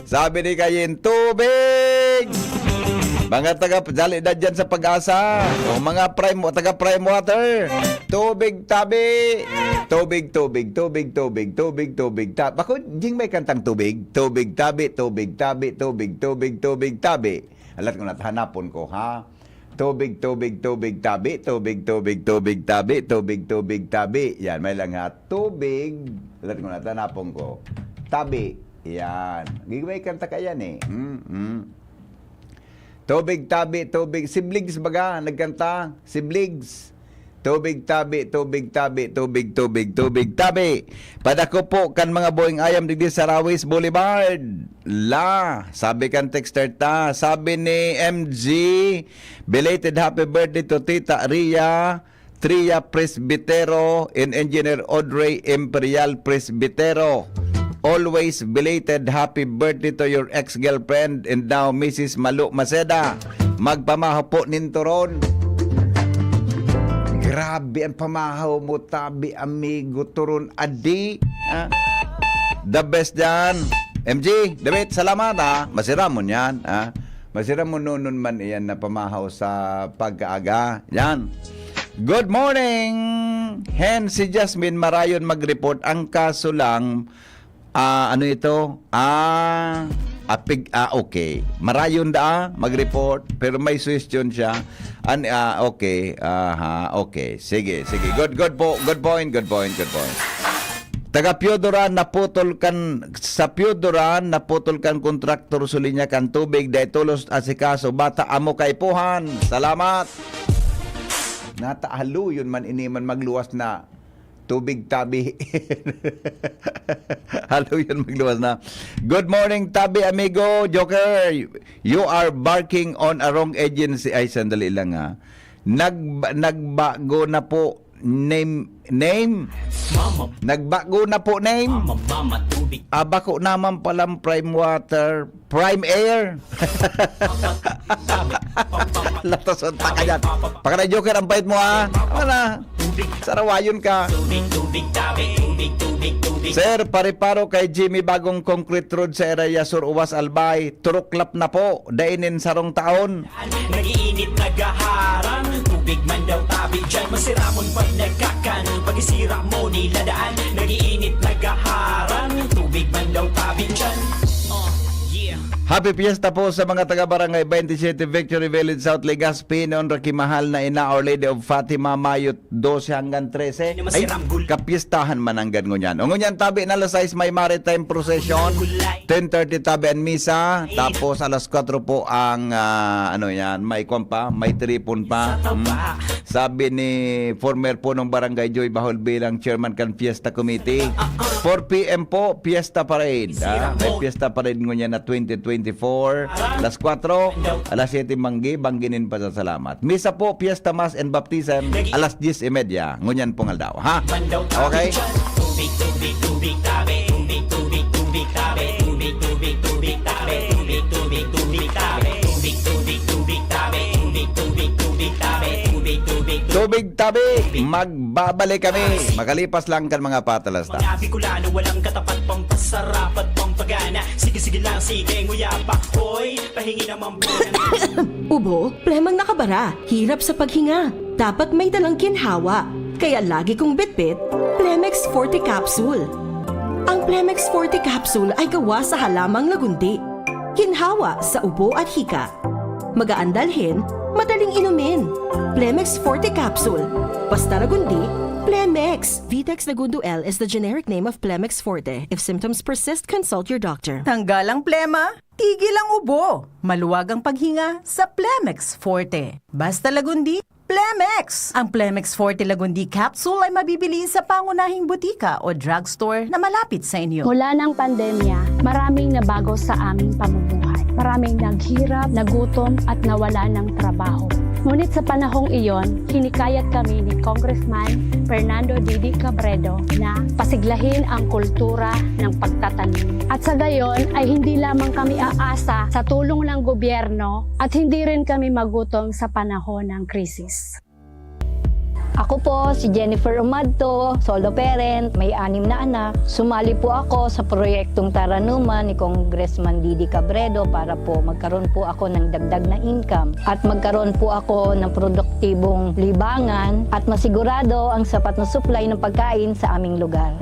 Sabi ni kayin, tubig! Mga taga-dali na dyan sa Pag-asa. O mga taga-prime water. Tubig tabi. Tubig, tubig, tubig, tubig, tubig, tubig, tabi. Bako, ding may kantang tubig. Tubig tabi, tubig tabi, tubig, tubig, tubig tabi. Alat ko hanapon ko, ha? Tubig, tubig, tubig, tabi. Tubig, tubig, tubig, tabi. Tubig, tubig, tabi. Yan, may lang ha. Tubig. Alat ko hanapon ko. Tabi. Yan. Gigaway kanta ka yan eh. Tubig, tabi, tubig. Sibligs baga, nagkanta. Sibligs. Tubig tabi, tubig tabi, tubig, tubig, tubig tabi. Padako po kan mga boyong ayam digdi sa Rawis Boulevard. Sabi kan texter ta, sabi ni MG, belated happy birthday to Tita Ria Presbitero and Engineer Audrey Imperial Presbitero. Always belated happy birthday to your ex-girlfriend and now Mrs. Malu Maceda. Magpamaho po ninto ron. Grabe ang pamahaw mo, tabi, amigo, turun, adi. Ha? The best yan. MG, David, salamat ha. Masira mo yan. Ha? Masira mo noon man iyan na pamahaw sa pag-aaga. Yan. Good morning! Hen, si Jasmine Marayon mag-report. Ang kaso lang, ano ito? Okay. Marayon mag-report, pero may suggestion siya. Okay. Okay. Sige. Good point. Taga Piodoran naputol kan kontraktor sulinya kan tubig dahil tulos asikaso bata amo kaipuhan. Salamat. Natahalo yun man iniman magluwas na tubig tabi. Halo yun magluwas na. Good morning tabi amigo Joker. You are barking on a wrong agency. Ay sandali lang ha. Nagbago na po name. Nagbago na po name. Bako naman palang prime water, prime air. Latason pa ka dyan. Pakala Joker, ang bait mo ha. Ano? Sarawayon ka. Sir, pariparo kay Jimmy bagong concrete road sa area Sur Uwas Albay. Turuklap na po. Dainin sarong taon. Nagiinit nagaharang. Tubig man daw tabi dyan. Masiramon pag nagkakan. Pag-isira mo niladaan. Nagiinit nagaharang. Tubig man daw tabi dyan. Happy Fiesta po sa mga taga-barangay 27 Victory Village, South Legazpi, noon Rakimahal na ina Our Lady of Fatima, Mayo 12 hanggang 13. Ay, kapiestahan man ang ganun yan. O ngunyan tabi na alas 6 may maritime procession, 10:30 tabi ang misa, tapos alas 4 po ang, may kompa, may tripon pa. Sabi ni former po ng Barangay Joy Bahol bilang chairman kan Fiesta Committee, 4 p.m. po, Fiesta Parade. May Fiesta Parade ngunyan na 2024, alas 4, alas 7 bangginin pa sa salamat. Misa po, Fiesta Mass and Baptism, alas 10:30. Ngunyan pong aldaw, ha? Okay? Tubig tabi, magbabalik kami. Makalipas lang kan mga patalas ta. Mga Bicolano, walang katapat pang pasarap at pang pagana. Sige lang, sige nguya pa. Hoy, pahingi naman po. Ubo, plemang nakabara. Hirap sa paghinga. Dapat may dalang ginhawa. Kaya lagi kong bitbit, Plemex Forte Capsule. Ang Plemex Forte Capsule ay gawa sa halamang lagundi. Ginhawa sa ubo at hika. Magaan dalhin, madaling inumin. Plemex Forte Capsule. Basta lagundi, Plemex. Vitex Lagundo L is the generic name of Plemex Forte. If symptoms persist, consult your doctor. Tanggal ang plema, tigil ang ubo. Maluwag ang paghinga sa Plemex Forte. Basta lagundi, Plemex. Ang Plemex Forte Lagundi Capsule ay mabibili sa pangunahing butika o drugstore na malapit sa inyo. Mula ng pandemya, maraming nabago sa aming pamumuhay. Maraming naghirap, nagutom at nawala ng trabaho. Ngunit sa panahong iyon, hinikayat kami ni Congressman Fernando Didi Cabredo na pasiglahin ang kultura ng pagtatanim. At sa gayon ay hindi lamang kami aasa sa tulong ng gobyerno at hindi rin kami magutom sa panahon ng krisis. Ako po si Jennifer Umadto, solo parent, may 6 na anak. Sumali po ako sa proyektong Taranuman ni Congressman Didi Cabredo para po magkaroon po ako ng dagdag na income at magkaroon po ako ng produktibong libangan at masigurado ang sapat na supply ng pagkain sa aming lugar.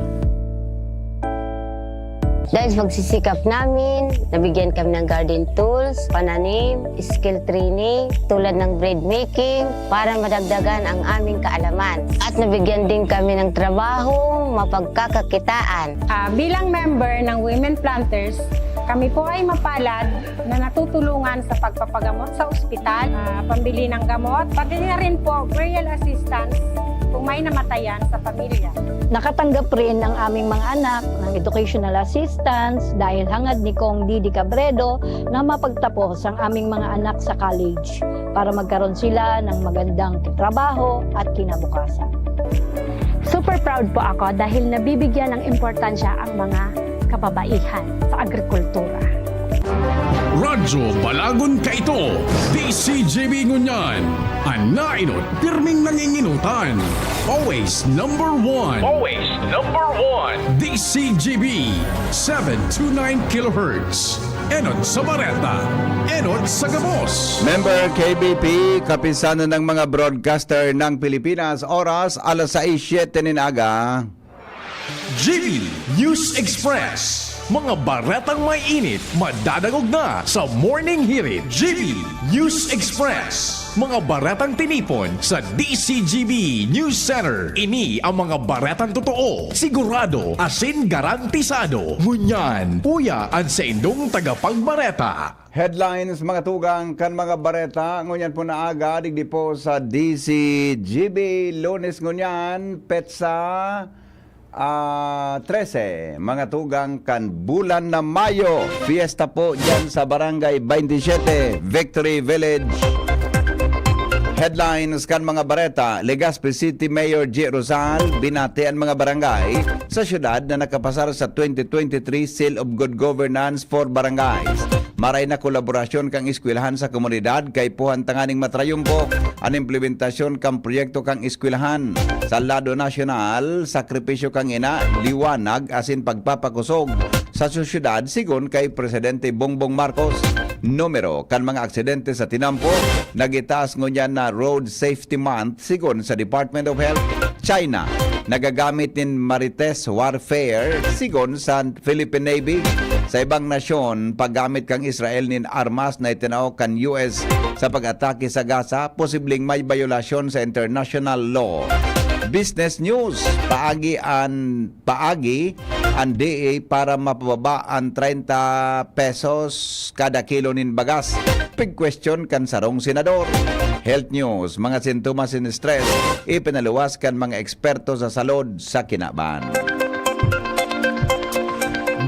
Dahil sa pagsisikap namin, nabigyan kami ng garden tools, pananim, skill training, tulad ng bread making, para madagdagan ang aming kaalaman. At nabigyan din kami ng trabaho, mapagkakakitaan. Bilang member ng Women Planters, kami po ay mapalad na natutulungan sa pagpapagamot sa ospital, pambili ng gamot, pati na rin po burial assistance kung may namatayan sa pamilya. Nakatanggap rin ang aming mga anak ng educational assistance dahil hangad ni Kong Didi Cabredo na mapagtapos ang aming mga anak sa college para magkaroon sila ng magandang trabaho at kinabukasan. Super proud po ako dahil nabibigyan ng importansya ang mga kababaihan sa agrikultura. Radyo Balagon Kaito, DCGB Ngunyan, Anainot, pirming nanginginutan. Always number one. Always number one. DCGB, 729 kHz. Enot sa Bareta, Enot sa Gabos. Member KBP, kapisanan ng mga broadcaster ng Pilipinas, oras alas 6:07 ninaga. GB News Express. Mga baretang may init, madadagog na sa Morning Hirit. GB News Express. Mga baretang tinipon sa DCGB News Center. Ini ang mga baretang totoo, sigurado, asin garantisado. Ngunyan, puya ang sa indong tagapagbareta. Headlines mga tugang kan mga bareta ngunyan po na aga digdi po sa DCGB Lunes ngunyan petsa 13 mga tugang kan bulan na Mayo, fiesta po dyan sa Barangay 27 Victory Village. Headlines kan mga bareta, Legazpi City Mayor G. Rosal binati ang mga barangay sa syudad na nakapasar sa 2023 Seal of Good Governance for Barangays. Maray na kolaborasyon kang eskwelahan sa komunidad kay puhan tanganing matrayumpo ang implementasyon kang proyekto kang eskwelahan. Sa lado nasyonal, sakripisyo kang ina, liwanag asin pagpapakusog sa sosyedad sigon kay Presidente Bongbong Marcos. Numero kan mga aksidente sa tinampo, nagitaas ngunyan na Road Safety Month sigon sa Department of Health. China, nagagamit nin Marites Warfare sigon sa Philippine Navy. Sa ibang nasyon, paggamit kang Israel nin armas na itinaw kan US sa pag-atake sa Gaza, posibleng may violasyon sa international law. Business news, paagi ang DA para mapababa ang 30 pesos kada kilo nin bagas. Big question kan sarong senador. Health news, mga sintomas in stress, ipinaluwas kan mga eksperto sa salud sa kinaban.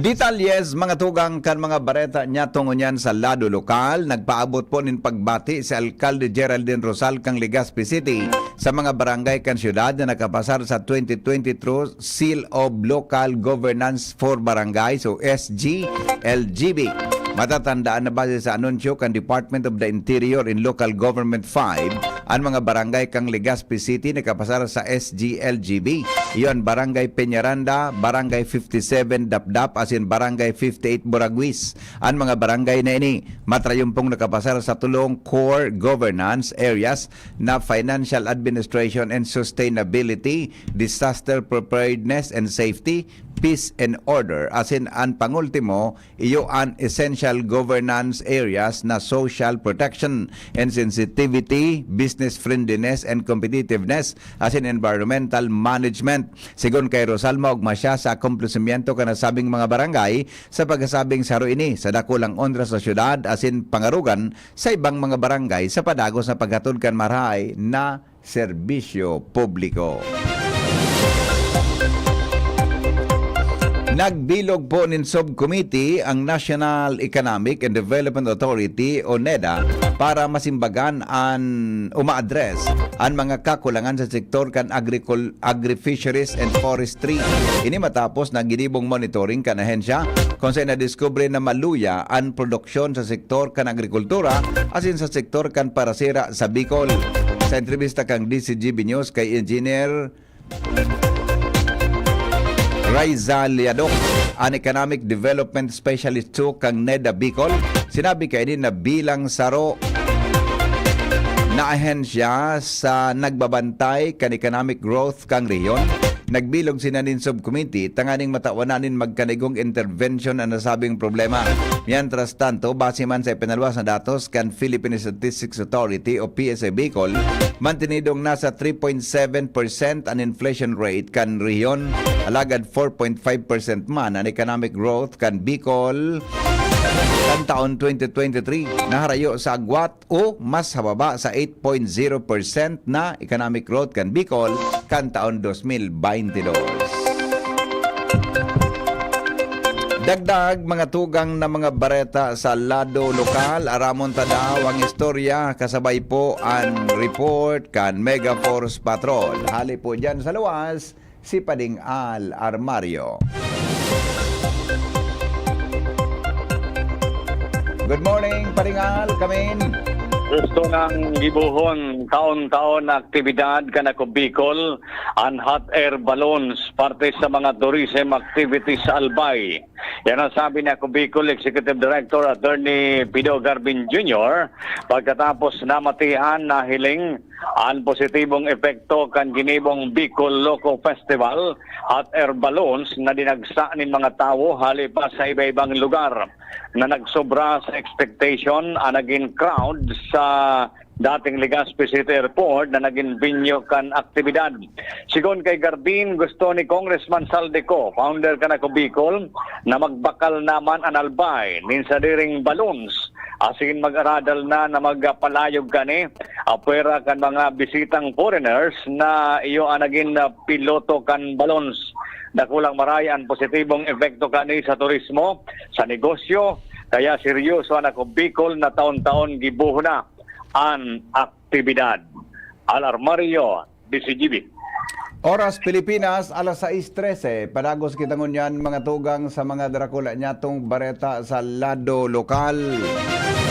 Detalyes mga tugang kan mga bareta niya tungon sa lado lokal, nagpaabot po nin pagbati si Alcalde Geraldine Rosal kang Legazpi City sa mga barangay kan syudad na nakapasar sa 2022 Seal of Local Governance for Barangays o SGLGB. Matatandaan na base sa anunsyo kan Department of the Interior in Local Government 5, ang mga barangay kang Legazpi City nakapasar sa SGLGB. Iyon Barangay Peñaranda, Barangay 57 Dapdap, asin Barangay 58 Boraguis. Ang mga barangay na ini matrayumpong nakapasar sa tulong core governance areas na Financial Administration and Sustainability, Disaster Preparedness and Safety, Peace and Order, asin ang pangultimo iyo ang essential governance areas na social protection and sensitivity, business friendliness and competitiveness, asin environmental management. Sigon kay Rosal maugma siya sa akomplesimiento kanasabing mga barangay sa pagkasabing saro ini sa dakulang ondra sa syudad asin pangarugan sa ibang mga barangay sa padagos na paghatod kan marahay na serbisyo publiko. Nagbilog po nin subcommittee ang National Economic and Development Authority o NEDA para masimbagan ang uma-address ang mga kakulangan sa sektor kan agri-fisheries and forestry. Ini matapos na ginibong monitoring kan ahensya kung saan na-discover na maluya ang produksyon sa sektor kan agrikultura asin sa sektor kan parasira sa Bicol. Sa entrevista kang DCGB News kay Engineer Raiza Liadok, an Economic Development Specialist 2 kang NEDA Bicol, sinabi kay din na bilang saro na ahensya sa nagbabantay kan economic growth kang rehiyon, nagbilog sinanin subcommittee tanganing matawananin magkanigong intervention ang nasabing problema. Mientras tanto, base man sa ipinalwas na datos kan Philippine Statistics Authority o PSA Bicol, mantinidong nasa 3.7% ang inflation rate kan rehiyon, alagad 4.5% man ang economic growth kan Bicol kan taon 2023 naharayo sa agwat o mas hababa sa 8.0% na economic growth kan Bicol kan taon 2022. Dagdag mga tugang na mga bareta sa lado lokal, aramon tadaw ang istorya kasabay po ang report kan Mega Force Patrol. Hali po dyan sa luwas si Pading Al Armario. Good morning, Paringal, Kamin. Gusto ng gibuhon taon-taon na aktibidad kanako Bicol ang hot air balloons parte sa mga tourism activities sa Albay. Yan ang sabi ni ako Bicol Executive Director Attorney Pido Garbin Jr. pagkatapos namatihan na hiling ang positibong epekto kan ginibong Bicol Loco Festival hot air balloons na dinagsa nin mga tao halipas sa iba-ibang lugar na nagsobra sa expectation ang naging crowd sa dating Legazpi City Airport na naging venue kan aktibidad. Sigon kay Garbin, gusto ni Congressman Saldico, founder kanako Bicol, na magbakal naman ang Albay nin sa diring balloons. Asin mag-aradal na magpalayog kani apwera kan mga bisitang foreigners na iyo ang naging piloto kan balloons. Dakulang marayan positibong epekto kani sa turismo, sa negosyo, kaya seryoso ako Bicol na taon-taon gibuho na ang aktibidad. Alarmario, DCGB. Oras Pilipinas, alas 6:13. Padagos kita ngunyan mga tugang sa mga Dracula nyatong bareta sa lado lokal.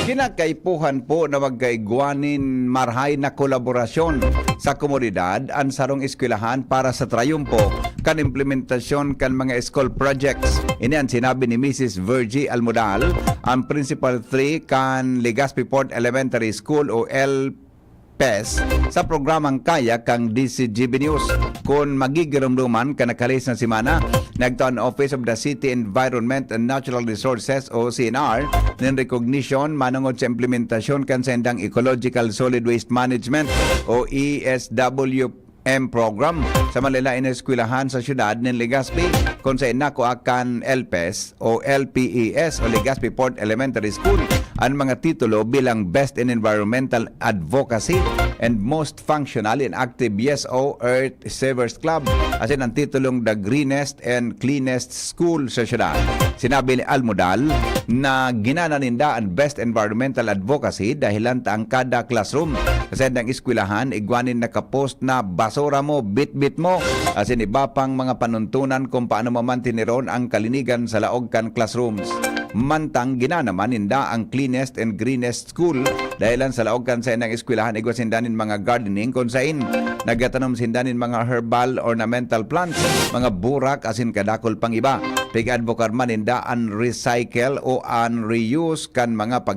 Kinakaipuhan po na magkaigwanin marhay na kolaborasyon sa komunidad ang sarong eskwelahan para sa trayumpo kan implementasyon kan mga school projects. Ini ang sinabi ni Mrs. Virgie Almodal, ang Principal 3 kan Legazpi Port Elementary School o LPES sa programang Kaya kang DCGB News. Kung magigirumduman ka nakalis na simana, nagtaon Office of the City Environment and Natural Resources o CNR ng recognition manungod sa implementasyon kan sa indang Ecological Solid Waste Management o ESWM program sa malalain na eskwelahan sa syudad ng Legazpi kung sa inako akan LPES o LPES o Legazpi Port Elementary School ang mga titulo bilang Best in Environmental Advocacy and Most Functional and Active YesO Earth Savers Club asin ang titulong The Greenest and Cleanest School sa syudad. Sinabi ni Almodal na ginananinda ang Best Environmental Advocacy dahilan ang kada classroom sa indang eskwelahan igwanin nakapost na basura mo, bit-bit mo asin iba pang mga panuntunan kung paano mamantiniron ang kalinigan sa laog kan classrooms. Mantang ginanaman ninda ang cleanest and greenest school dahilan sa laog kan sa indang eskwelahan igwa sindanin mga gardening kung sain nagatanom sindanin mga herbal ornamental plants, mga burak asin kadakol pang iba. Pig-advocate man ninda ang recycle o ang reuse kan mga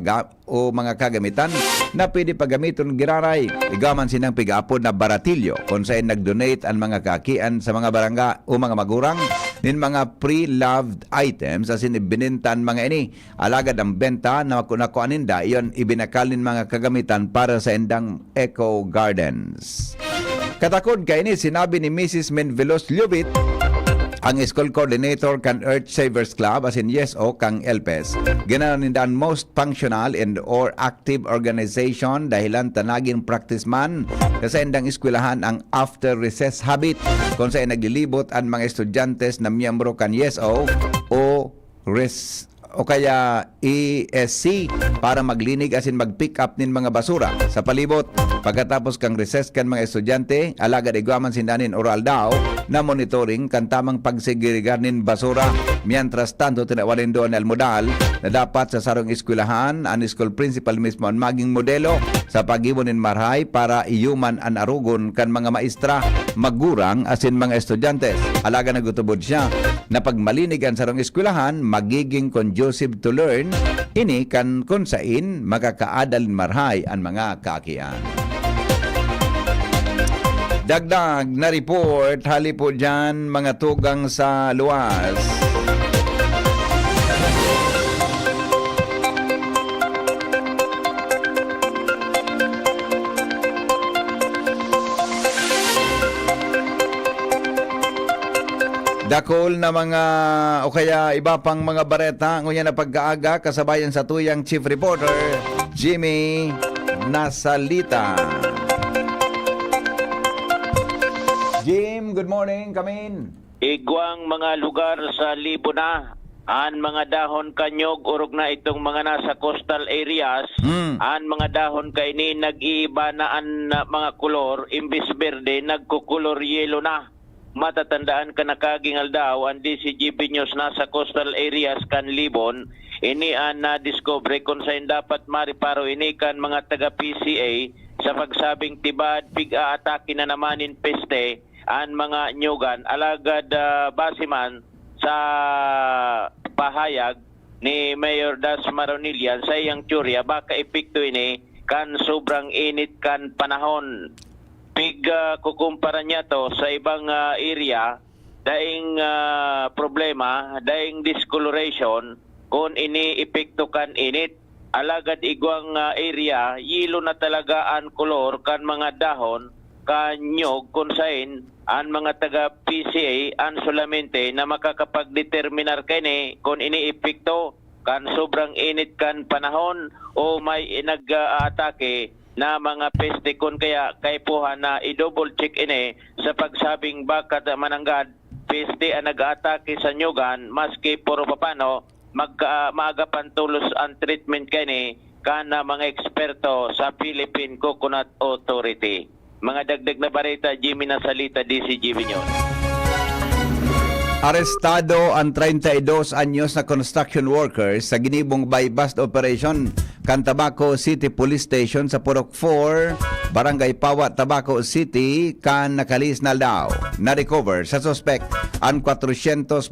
mga kagamitan na pwede pagamiton giraray. Igaman sinang pig-apod na baratilyo kung saan nag-donate ang mga kakian sa mga barangay o mga magurang nin mga pre-loved items asin ibinintan mga ini. Alagad ang benta na kunakuaninda iyon ibinakalin mga kagamitan para sa indang eco gardens. Katakod kay ini sinabi ni Mrs. Menvelos Lyubit, ang school coordinator kan Earth Savers Club as in YesO kang LPES. Ginananindan most functional and or active organization dahilan tanaging practice man kasi indang eskwelahan ang after recess habit kung saan naglilibot ang mga estudyantes na miyembro kan YesO o kaya ESC para maglinig asin mag-pick up nin mga basura sa palibot. Pagkatapos kang recess kan mga estudyante, alagad igwaman sindanin oral daw na monitoring kan tamang pagsegregar nin basura. Mientras tanto, tinawalin doon ang Almodal na dapat sa sarong eskwelahan, ang school principal mismo ang maging modelo sa pag-ibon nin marhay para iyuman ang arugon kan mga maestra, magurang asin mga estudyantes. Alaga nagutubod siya na pagmalinig ang sarong eskwelahan, magiging conducive to learn, ini kan kunsain makakaadal marhay ang mga kaakian. Dagdag na report, hali po dyan mga tugang sa luwas. Dakol na mga o kaya iba pang mga bareta ngunya na pagkaaga kasabayan sa tuyang chief reporter Jimmy Nasalita. Jim, good morning. Come in. Igwang mga lugar sa Libuna, an mga dahon kanyog urog na itong mga nasa coastal areas, an mga dahon kay ni nag-iiba na ang mga kulor, imbis berde, nagkukulor yelo na. matatandaan ka nakagingal daw ang DCGB News nasa coastal areas kan Libon ini an na discovery kung saan dapat mariparo ini kan mga taga PCA sa pagsabing tibad pig-aatake na namanin peste an mga nyugan alagad basiman sa pahayag ni Mayor Das Maronilian sa iyang tsurya baka epekto ini kan sobrang init kan panahon. Kukumpara niya to sa ibang area daing problema, daing discoloration kung ini-epekto kan init. Alagad igwang area, yelo na talaga ang kolor kan mga dahon, kan nyog kung sain ang mga taga PCA ang solamente na makakapag-determinar kini kung ini-epekto kan sobrang init kan panahon o may nag-aatake na mga peste kun kaya kay puha na i-double check ini sa pagsabing bakat mananggad peste ang nag-atake sa nyugan maski puro papano maagapan tulos ang treatment kani kana mga eksperto sa Philippine Coconut Authority. Mga dagdag na bareta, Jimmy Nasalita, DCGB News. Arestado ang 32 anyos na construction workers sa ginibong buy-bust operation kan Tabaco City Police Station sa Purok 4, Barangay Pawa, Tabaco City, kan nakalis na daw. Na-recover sa suspect ang 425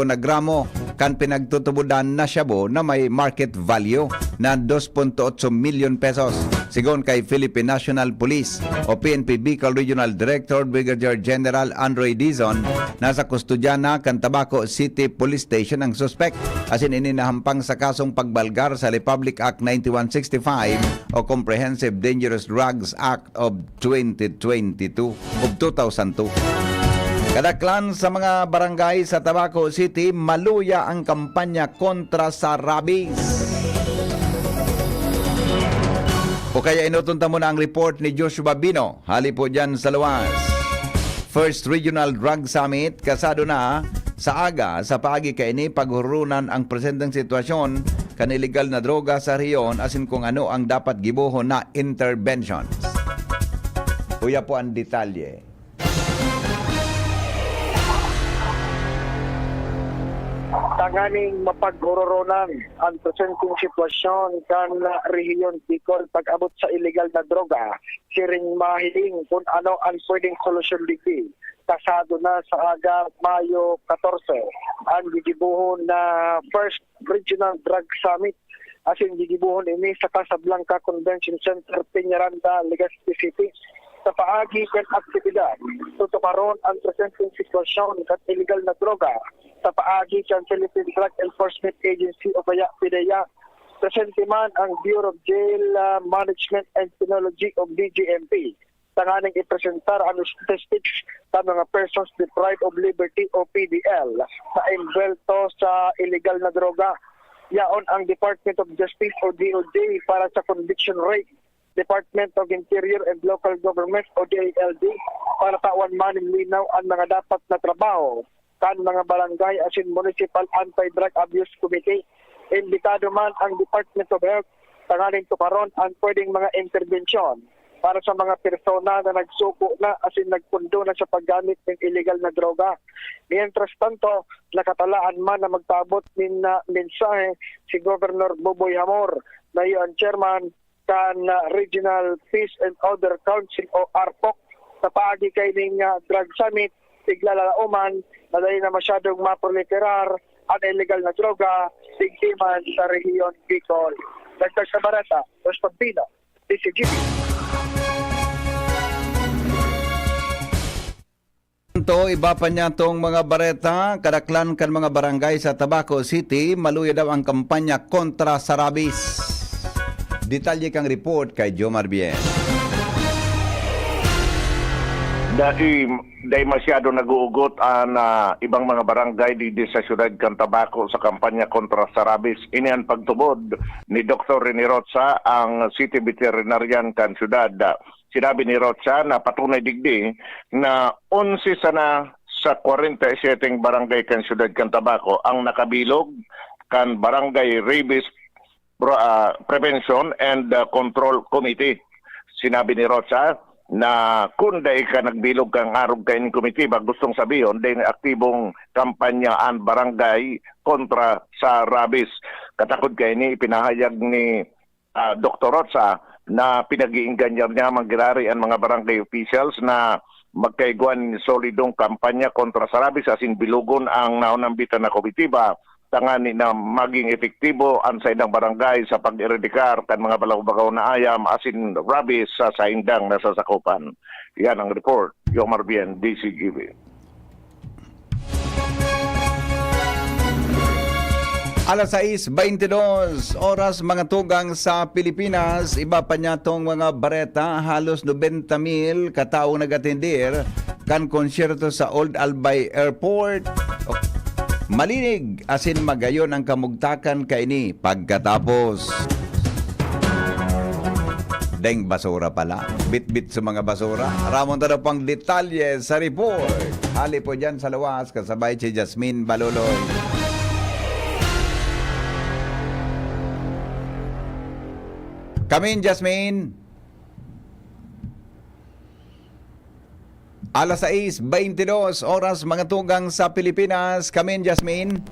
na gramo kan pinagtutubudan na shabu na may market value na 2.8 million pesos. Sigon kay Philippine National Police o PNP Bicol Regional Director Brigadier General Androy Dizon, nasa kustudya kan Tabaco City Police Station ang suspect asin ininahampang sa kasong pagbalgar sa Republic Act 9165 o Comprehensive Dangerous Drugs Act of 2002. Kadaklan sa mga barangay sa Tabaco City, maluya ang kampanya kontra sa rabies. O kaya inutunta mo na ang report ni Joshua Bino. Hali po dyan sa luwas. First Regional Drug Summit, kasado na sa aga sa paagi kaini paghurunan ang presenteng sitwasyon kan illegal na droga sa riyon asin kung ano ang dapat gibuhon na interventions. Uya po ang detalye. Tanganing mapaghurunan ang presenteng sitwasyon kan rehiyon Bicol pag-abot sa illegal na droga, siring mahiling kung ano ang pwedeng solusyon dito. Kasado na sa aga Mayo 14 ang gigibuhon na First Regional Drug Summit asin gigibuhon ini sa Casablanca Convention Center, Peñaranda, Legazpi City. Sa paagi kan aktibidad, tutukaron ang presenteng sitwasyon kan illegal na droga sa paagi kan Philippine Drug Enforcement Agency o kaya PDEA. Presente man ang Bureau of Jail Management and Technology o BJMP. Tanganing ipresentar ang statistics sa mga persons deprived of liberty o PDL na involved sa illegal na droga. Yaon ang Department of Justice o DOJ para sa conviction rate. Department of Interior and Local Government o DILG para tawan maning linaw ang mga dapat na trabaho kan mga barangay asin Municipal Anti-Drug Abuse Committee. Imbitado man ang Department of Health tanganing tukaron ang pwedeng mga intervention para sa mga persona na nagsuko na asin nagpundo na sa paggamit ng illegal na droga. Mientras tanto, nakatalaan man na magtabot min mensahe si Governor Boboy Hamor na yung chairman kan Regional Peace and Order Council o ARPOC sa paagi kay ning drug summit tiglalauman na dahil na masyadong maproliterar ang illegal na droga tigtiman sa rehiyon Bicol. Dagdag sa barata, Respondino, DCGB. Ito, iba pa niya itong mga bareta, kadaklan kan mga barangay sa Tabaco City, maluya daw ang kampanya kontra sa rabies. Detalye kang report kay Jomar Bien. Dahil masyado nag-uugot ang ibang mga barangay di sa siyudad kan Tabaco sa kampanya kontra sa rabies. Ini ang pagtubod ni Dr. Rene Rocha, ang City Veterinarian kan siyudad. Sinabi ni Rocha na patunay digdi na 11 sana sa 47 barangay kan siyudad kan Tabaco ang nakabilog kan Barangay Rabies Prevention and Control Committee. Sinabi ni Rocha na kung day ka nagbilog kang arog kay ni komitiba, gustong sabihin, day aktibong kampanya ang barangay kontra sa rabies. Katakod kay ni ipinahayag ni Dr. Rotsa na pinag-iinganyan niya manggirari ang mga barangay officials na magkaiguan ni solidong kampanya kontra sa rabies asin bilugon ang naunambitan na komitiba tangani na maging epektibo ang sa indang barangay sa pag-eradikar kan mga balaw-bagaw na ayam asin rabies sa indang nasasakupan. Yan ang report. Yomar Bien, DCGB. Alas 6:22 oras mga tugang sa Pilipinas. Iba pa niya tong mga bareta. Halos 90,000 kataong nag-atendir kan konsyerto sa Old Albay Airport. Malinig asin magayon ang kamugtakan kaini pagkatapos. Deng basura pala. Bit-bit sa mga basura. Ramon tado pang detalye sa report. Hali po dyan sa lawas kasabay si Jasmine Baloloy. Come in, Jasmine. Alas 6:22 oras mga tugang sa Pilipinas. Come in, Jasmine.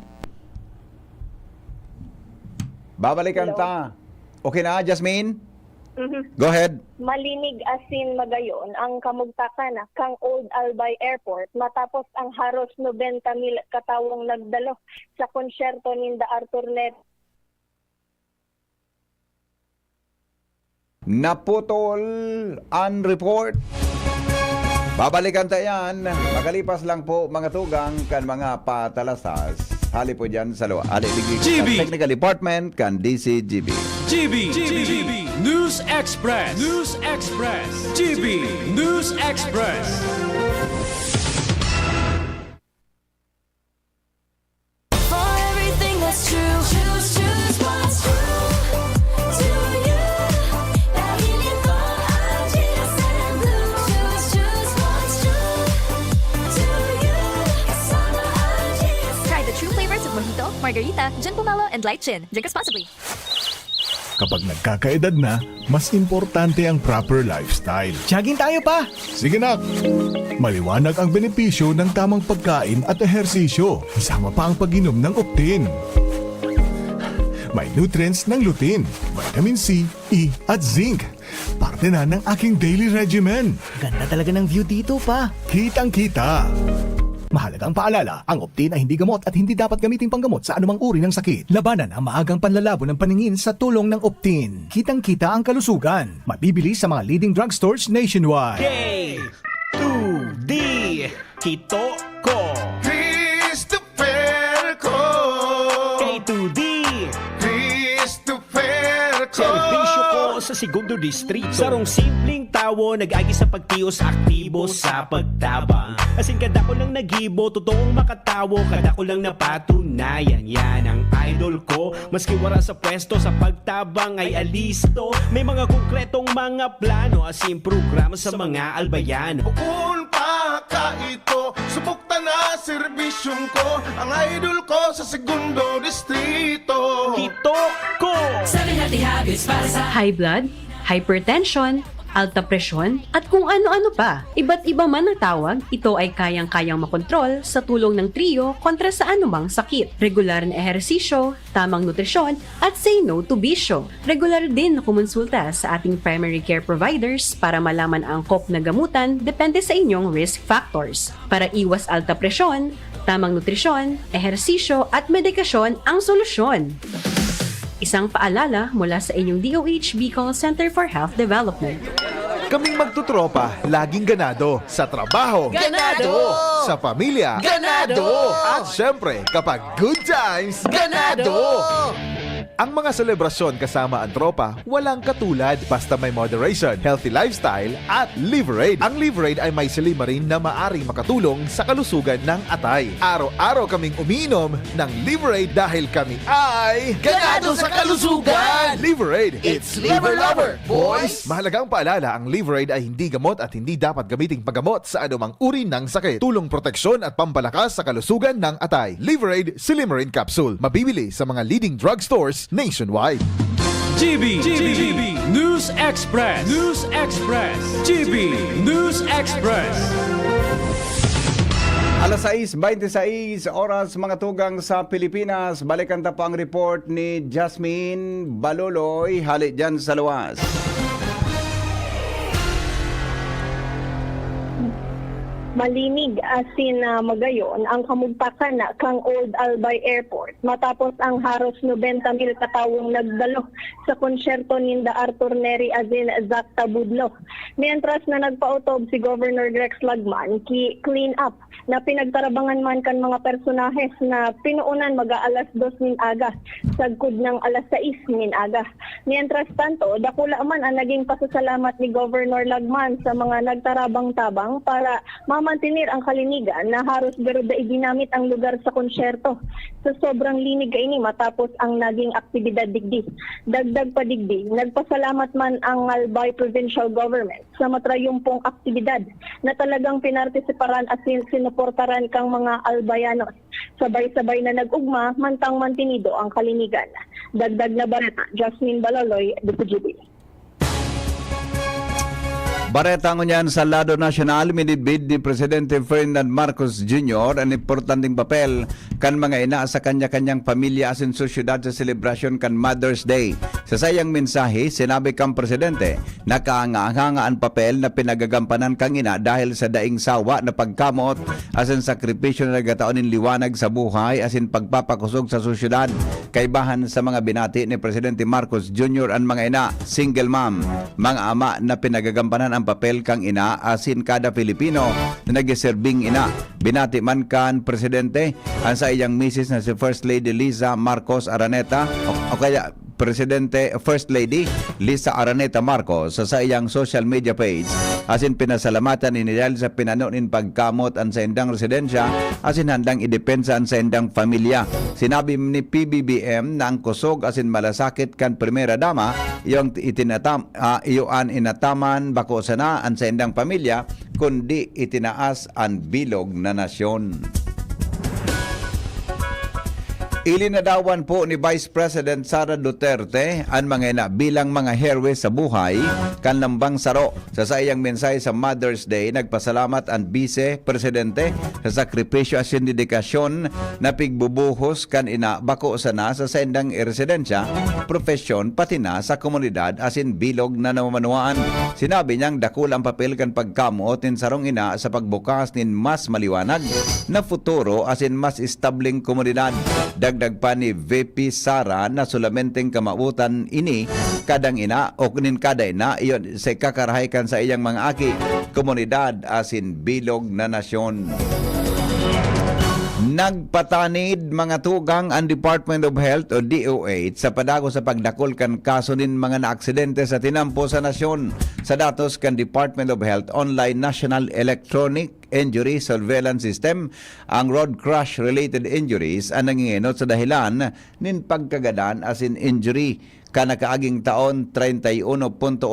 Babalikan ta. Okay na, Jasmine? Go ahead. Malinig asin magayon ang kamugtakan kang Old Albay Airport matapos ang haros 90,000 katawong nagdalo sa konsyerto ni Arthur Net. Naputol ang report. Babalikan tayo yan. Makalipas lang po mga tugang kan mga patalasas. Hali po dyan sa luwa. GB. Technical Department kan DCGB. GB News Express. GB News Express. For everything that's true, choose what's true to you. Dahil ito ang GSM Blue. Choose what's true to you. Kasama ang GSM. Try the true flavors of Mojito, Margarita, Gin Pomelo, and Light Gin. Drink responsibly. Kapag nagkakaedad na, mas importante ang proper lifestyle. Jogging tayo pa! Sige nak! Maliwanag ang benepisyo ng tamang pagkain at ehersisyo. Kasama pa ang pag-inom ng Optin. May nutrients ng lutein, vitamin C, E at zinc. Parte na ng aking daily regimen. Ganda talaga ng view dito pa. Kitang-kita! Mahalagang paalala, ang Optin ay hindi gamot at hindi dapat gamitin panggamot sa anumang uri ng sakit. Labanan ang maagang panlalabo ng paningin sa tulong ng Optin. Kitang-kita ang kalusugan. Mabibili sa mga leading drugstores nationwide. K2D Kito ko. Christopher ko. K2D Christopher ko. Serbisyo ko sa Segundo Distrito. Sarong simpleng tawo, nag-agi sa pagtiyos, aktibo sa pagtabang. Asin kada ko lang nagibo, totoong makatawo, kada ko lang napatunayan. Yan ang idol ko, maski wala sa pwesto, sa pagtabang ay alisto. May mga konkretong mga plano, asin programa sa mga albayan. Bukun pa ka ito, subukta na serbisyong ko. Ang idol ko sa Segundo Distrito. Kito ko! 7 healthy habits para sa High blood, hypertension, alta presyon, at kung ano-ano pa. Iba't iba man ang tawag, ito ay kayang-kayang makontrol sa tulong ng trio kontra sa anumang sakit. Regular na ehersisyo, tamang nutrisyon, at say no to bisyo. Regular din na kumonsulta sa ating primary care providers para malaman ang angkop na gamutan depende sa inyong risk factors. Para iwas alta presyon, tamang nutrisyon, ehersisyo, at medikasyon ang solusyon. Isang paalala mula sa inyong DOH Bicol Center for Health Development. Kaming magtutropa, laging ganado. Sa trabaho, Ganado! Sa pamilya, Ganado! At syempre, kapag good times, ganado! Ang mga selebrasyon kasama ang tropa, walang katulad basta may moderation, healthy lifestyle, at Liverade. Ang Liverade ay may silimarin na maaring makatulong sa kalusugan ng atay. Araw-araw kaming umiinom ng Liverade dahil kami ay Ganado sa kalusugan! Liverade, It's Liver Lover, boys! Mahalagang paalala, ang Liverade ay hindi gamot at hindi dapat gamiting paggamot sa anumang uri ng sakit. Tulong proteksyon at pampalakas sa kalusugan ng atay. Liverade Silimarin Capsule. Mabibili sa mga leading drugstores nationwide. GB News Express. GB News Express. Alas 6:26 oras mga tugang sa Pilipinas. Balikan ta po ang report ni Jasmine Baloloy. Hali dyan sa luwas. Malinig asin magayon ang kamugtakan na kang Old Albay Airport matapos ang haros 90,000 katawong nagdalo sa konsyerto ni Arthur Neri asin Zakta Budlo. Mientras na nagpautob si Governor Rex Lagman clean up na pinagtarabangan man kan mga personahes na pinuunan mag-aalas 2 min aga sagkod ng alas 6 min aga. Mientras tanto, dakula man ang naging pasasalamat ni Governor Lagman sa mga nagtarabang-tabang para mamantinir ang kalinigan na haros garuda ginamit ang lugar sa konsyerto. Sa sobrang linig kaini matapos ang naging aktibidad digdi. Dagdag pa digdi, nagpasalamat man ang Albay Provincial Government sa matrayumpong aktibidad na talagang pinartisiparan at sinuportaran kang mga Albayanos. Sabay-sabay na nag-ugma, mantang mantinido ang kalinigan. Dagdag na bareta, Jasmine Baloloy, DPGB. Bareta ngunyan sa lado nasyonal, minidbid ni Presidente Ferdinand Marcos Jr. ang importanteng papel kan mga ina sa kanya-kanyang pamilya asin sosyudad sa selebrasyon kan Mother's Day. Sa sayang mensahe, sinabi kang Presidente na kaangahanga ang papel na pinagagampanan kang ina dahil sa daing sawa na pagkamot asin sakripisyo na nagataon ng liwanag sa buhay asin pagpapakusog sa sosyudad. Kaibahan sa mga binati ni Presidente Marcos Jr. ang mga ina, single mom, mga ama na pinagagampanan ang papel kang ina asin kada Pilipino na nagiserbing ina. Binati man kan Presidente ang sa iyang misis na si First Lady Liza Marcos Araneta o kaya Presidente First Lady Liza Araneta Marcos sa iyang social media page asin pinasalamatan ni dahil sa pinanunin pagkamot ang sa indang residensya asin handang idepensa ang sa indang pamilya. Sinabi ni PBBM na ang kusog asin malasakit kan Primera Dama iyong iyoan inataman bako sana ang sa indang pamilya kundi itinaas ang bilog na nasyon. Ilinadawan po ni Vice President Sara Duterte ang mga ina bilang mga herwe sa buhay kan lambang saro. Sa sayang mensahe sa Mother's Day, nagpasalamat ang Vice Presidente sa sakripisyo at dedikasyon na pigbubuhos kan ina bako sana sa sendang residensya, profesyon pati na sa komunidad asin bilog na namamanuan. Sinabi niyang dakul ang papel kan pagkamot nin sarong ina sa pagbukas nin mas maliwanag na futuro asin mas establing komunidad. Dagdag pa ni VP Sara na sulamenteng kamautan ini kadang ina o kunin kada ina iyon sa kakarahay kan sa iyang mga aki komunidad asin bilog na nasyon. Nagpatanid mga tugang ang Department of Health o DOH sa padago sa pagdakol kan kaso nin mga naaksidente sa tinampo sa nasyon. Sa datos kan Department of Health Online National Electronic Injury Surveillance System, ang road crash related injuries ang nangingenot sa dahilan nin pagkagadan asin injury. Kanakaaging taon 31.1%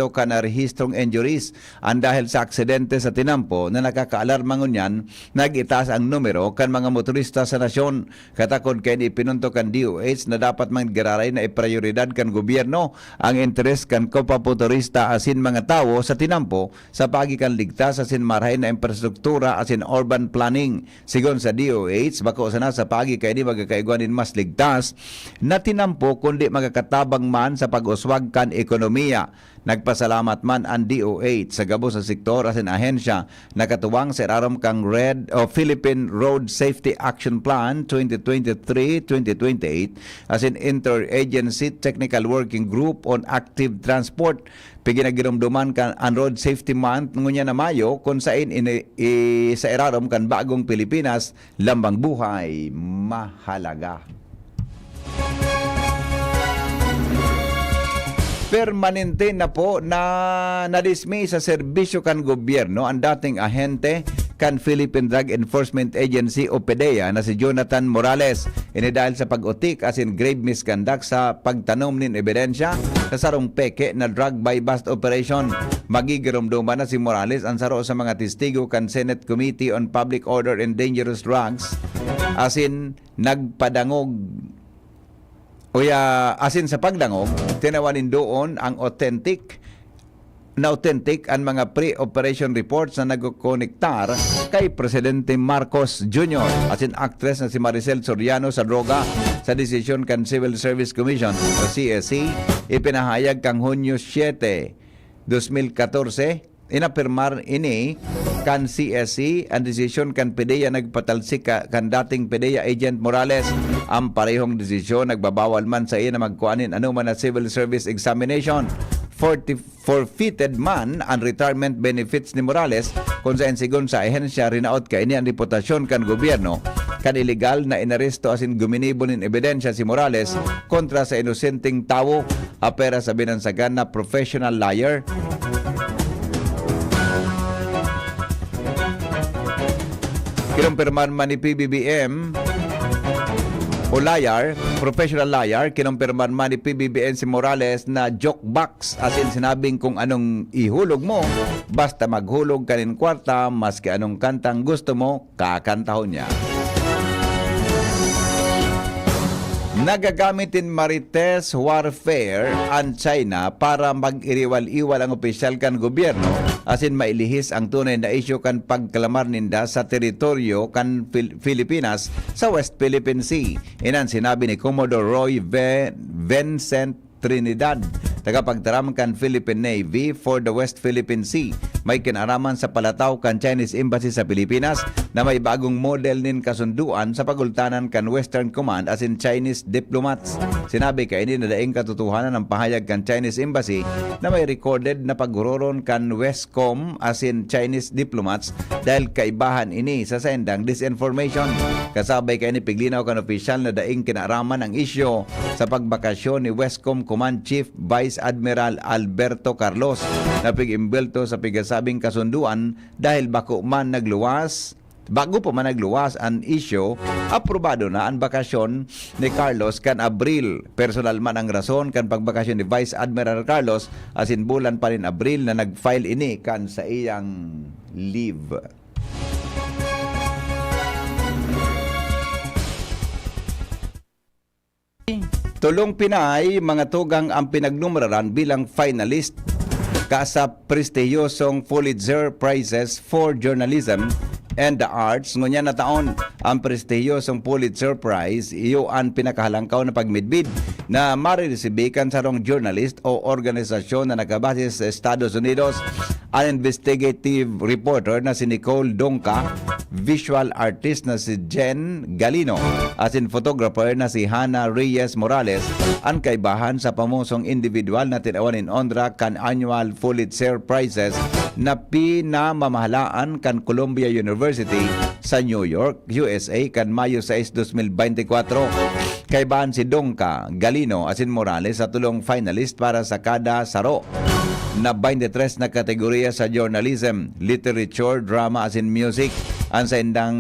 ka na rehistrong injuries ang dahil sa aksidente sa tinampo na nakakaalarma ngunyan nag-itaas ang numero kan mga motorista sa nasyon. Katakod kay ni pinunto kan DOH na dapat manggararay na iprioridad kan gobyerno ang interes kan kopamotorista asin mga tawo sa tinampo sa pagikan ligtas asin marahay na infrastruktura asin urban planning. Sigon sa DOH, bako sana sa pagi kay ni magkakaiguanin mas ligtas na tinampo kundi magkakatabang man sa pag-uswag kan ekonomiya. Nagpasalamat man ang DOH sa gabo sa sektor asin ahensya nakatuwang sa irarom kang Philippine Road Safety Action Plan 2023-2028 asin Interagency Technical Working Group on Active Transport. Piginaginomduman kan ang Road Safety Month ngunya na Mayo kung saan sa irarom kan bagong Pilipinas lambang buhay mahalaga. Permanente na po na nadismiss sa serbisyo kan gobyerno ang dating ahente kan Philippine Drug Enforcement Agency o PDEA na si Jonathan Morales. Ini dahil sa pag-utik asin grave misconduct sa pagtanom nin ebidensya sa sarong peke na drug buy-bust operation. Magigirumduman na si Morales ang saro sa mga testigo kan Senate Committee on Public Order and Dangerous Drugs asin nagpadangog Uya, asin sa pagdangog, tinawanin doon ang authentic ang mga pre-operation reports na nagkokonektar kay Presidente Marcos Jr. Asin actress na si Maricel Soriano sa droga sa desisyon kan Civil Service Commission o CSC, ipinahayag kang Hunyo 7, 2014, inapirmar ini kan CSC ang desisyon kan PDEA nagpatalsik kan dating PDEA Agent Morales. Ang parehong desisyon nagbabawal man sa iya na magkuanin anuman na civil service examination. Forfeited man ang retirement benefits ni Morales kung saan sigon sa ehensya rinaot ka ini ang reputasyon kan gobyerno kan illegal na inaresto asin guminibol in ebidensya si Morales kontra sa inosenteng tawo apera sa binansagan na professional liar. Kinumpirman man ni PBBM o liar, professional liar, kinumpirman man ni PBBM si Morales na joke box, as in sinabing kung anong ihulog mo, basta maghulog ka rin kwarta, maski anong kantang gusto mo, kakantahon niya. Nagagamitin marites warfare ang China para mag-iriwal-iwal ang opisyal kan gobyerno asin mailihis ang tunay na isyu kan pagkalamar ninda sa teritoryo kan Pilipinas sa West Philippine Sea. Inan sinabi ni Commodore Roy Vincent Trinidad, tagapagtaram kan Philippine Navy for the West Philippine Sea. May kinaraman sa palataw kan Chinese Embassy sa Pilipinas na may bagong model nin kasunduan sa pagultanan kan Western Command as in Chinese diplomats. Sinabi ka ini na daing katotohanan ng pahayag kan Chinese Embassy na may recorded na paghuroron kan Westcom as in Chinese diplomats dahil kaibahan ini sa sendang disinformation. Kasabay ka ini piglinaw kan opisyal na daing kinaraman ang isyo sa pagbakasyon ni Westcom Command Chief Vice Admiral Alberto Carlos na pig-imbelto sa pigasabing kasunduan dahil bago pa man nagluwas ang isyo, aprobado na ang bakasyon ni Carlos kan Abril. Personal man ang rason kan pagbakasyon ni Vice Admiral Carlos asin bulan pa rin Abril na nag-file ini kan sa iyang leave. Tulong Pinay, mga tugang ang pinagnumeraran bilang finalist sa prestiyosong Pulitzer Prizes for Journalism and the Arts. Ngunya na taon, ang prestiyosong Pulitzer Prize, iyo ang pinakahalangkaw na pagmidbid na mariresibikan sa rong journalist o organisasyon na nakabase sa Estados Unidos. Ang investigative reporter na si Nicole Donca, visual artist na si Jen Galino, asin photographer na si Hannah Reyes Morales, ang kaibahan sa pamusong individual na tinawanin ondra kan annual Pulitzer Prizes na pinamamahalaan kan Columbia University sa New York, USA kan Mayo 6, 2024. Kaibahan si Donca, Galino, asin Morales sa tulong finalist para sa kada saro na 23 na kategorya sa journalism, literature, drama asin music. Ang sa indang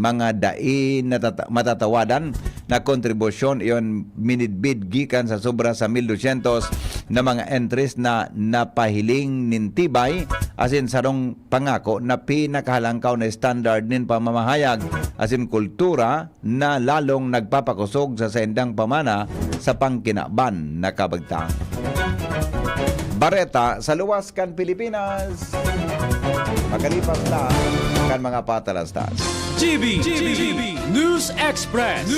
mga dain na matatawadan na kontribusyon iyon minidbid gikan sa sobra sa 1,200 na mga entries na napahiling nintibay asin sarong pangako na pinakahalangkaw na standard nin pamamahayag asin kultura na lalong nagpapakusog sa sendang pamana sa pangkinaban na kabagtang. Bareta sa luwas kan Pilipinas. Makalipas na kan mga patalastas. GB News Express.